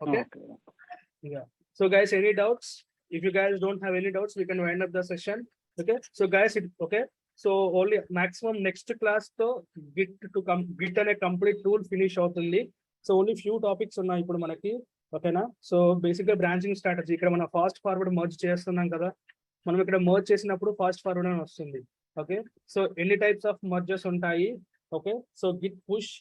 Okay, so guys, any doubts? If you guys don't have any doubts, we can wind up the session. Okay, so guys, okay, so only maximum next class to git అనే complete tool finish అవుతుంది. So only few topics ఉన్నాయి ఇప్పుడు మనకి. ఓకేనా, so basic గా branching strategy, ఇక్కడ మనం fast forward merge చేస్తున్నాం కదా, మనం ఇక్కడ మర్జ్ చేసినప్పుడు ఫాస్ట్ ఫార్వర్డ్ అని వస్తుంది. ఓకే, సో ఎన్ని టైప్స్ ఆఫ్ మర్జెస్ ఉంటాయి, okay, so git push,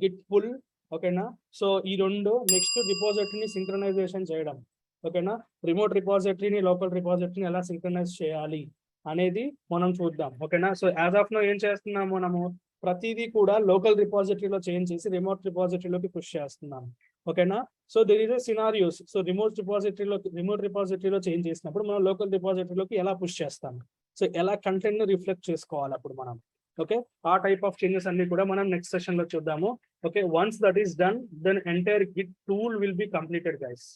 git pull, ఓకేనా, సో ఈ రెండు. నెక్స్ట్ రిపోజిటరీని సింక్రనైజేషన్ చేయడం, ఓకేనా, రిమోట్ రిపోజిటరీని లోకల్ రిపోజిటరీని ఎలా సింక్రనైజ్ చేయాలి అనేది మనం చూద్దాం. ఓకేనా, సో యాజ్ ఆఫ్ నో ఏం చేస్తున్నాం మనము, ప్రతిదీ కూడా లోకల్ రిపోజిటరీలో చేంజ్ చేసి రిమోట్ రిపోజిటరీలోకి పుష్ చేస్తున్నాం. ఓకేనా, so there is a scenarios, so remote రిపోజిటరీలో చేంజ్ చేసినప్పుడు మనం లోకల్ రిపోజిటరీలోకి ఎలా పుష్ చేస్తాం, సో ఎలా కంటెంట్ ని రిఫ్లెక్ట్ చేసుకోవాలి అప్పుడు మనం. ఓకే, ఆ టైప్ ఆఫ్ చేంజెస్ అన్ని కూడా మనం నెక్స్ట్ సెషన్ లో చూద్దాము. Okay, once that is done, then entire git tool will be completed guys.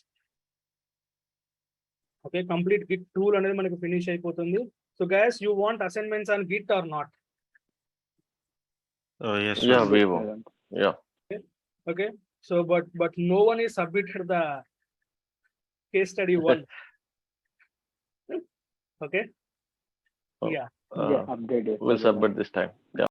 Okay, complete git tool అనేది మనకి ఫినిష్ అయిపోతుంది. So guys, you want assignments on git or not? Yes Yeah, sir. we will. Yeah. Okay, so but no one is submitted the case study one. Okay, yeah, update it. We'll submit this time. Yeah.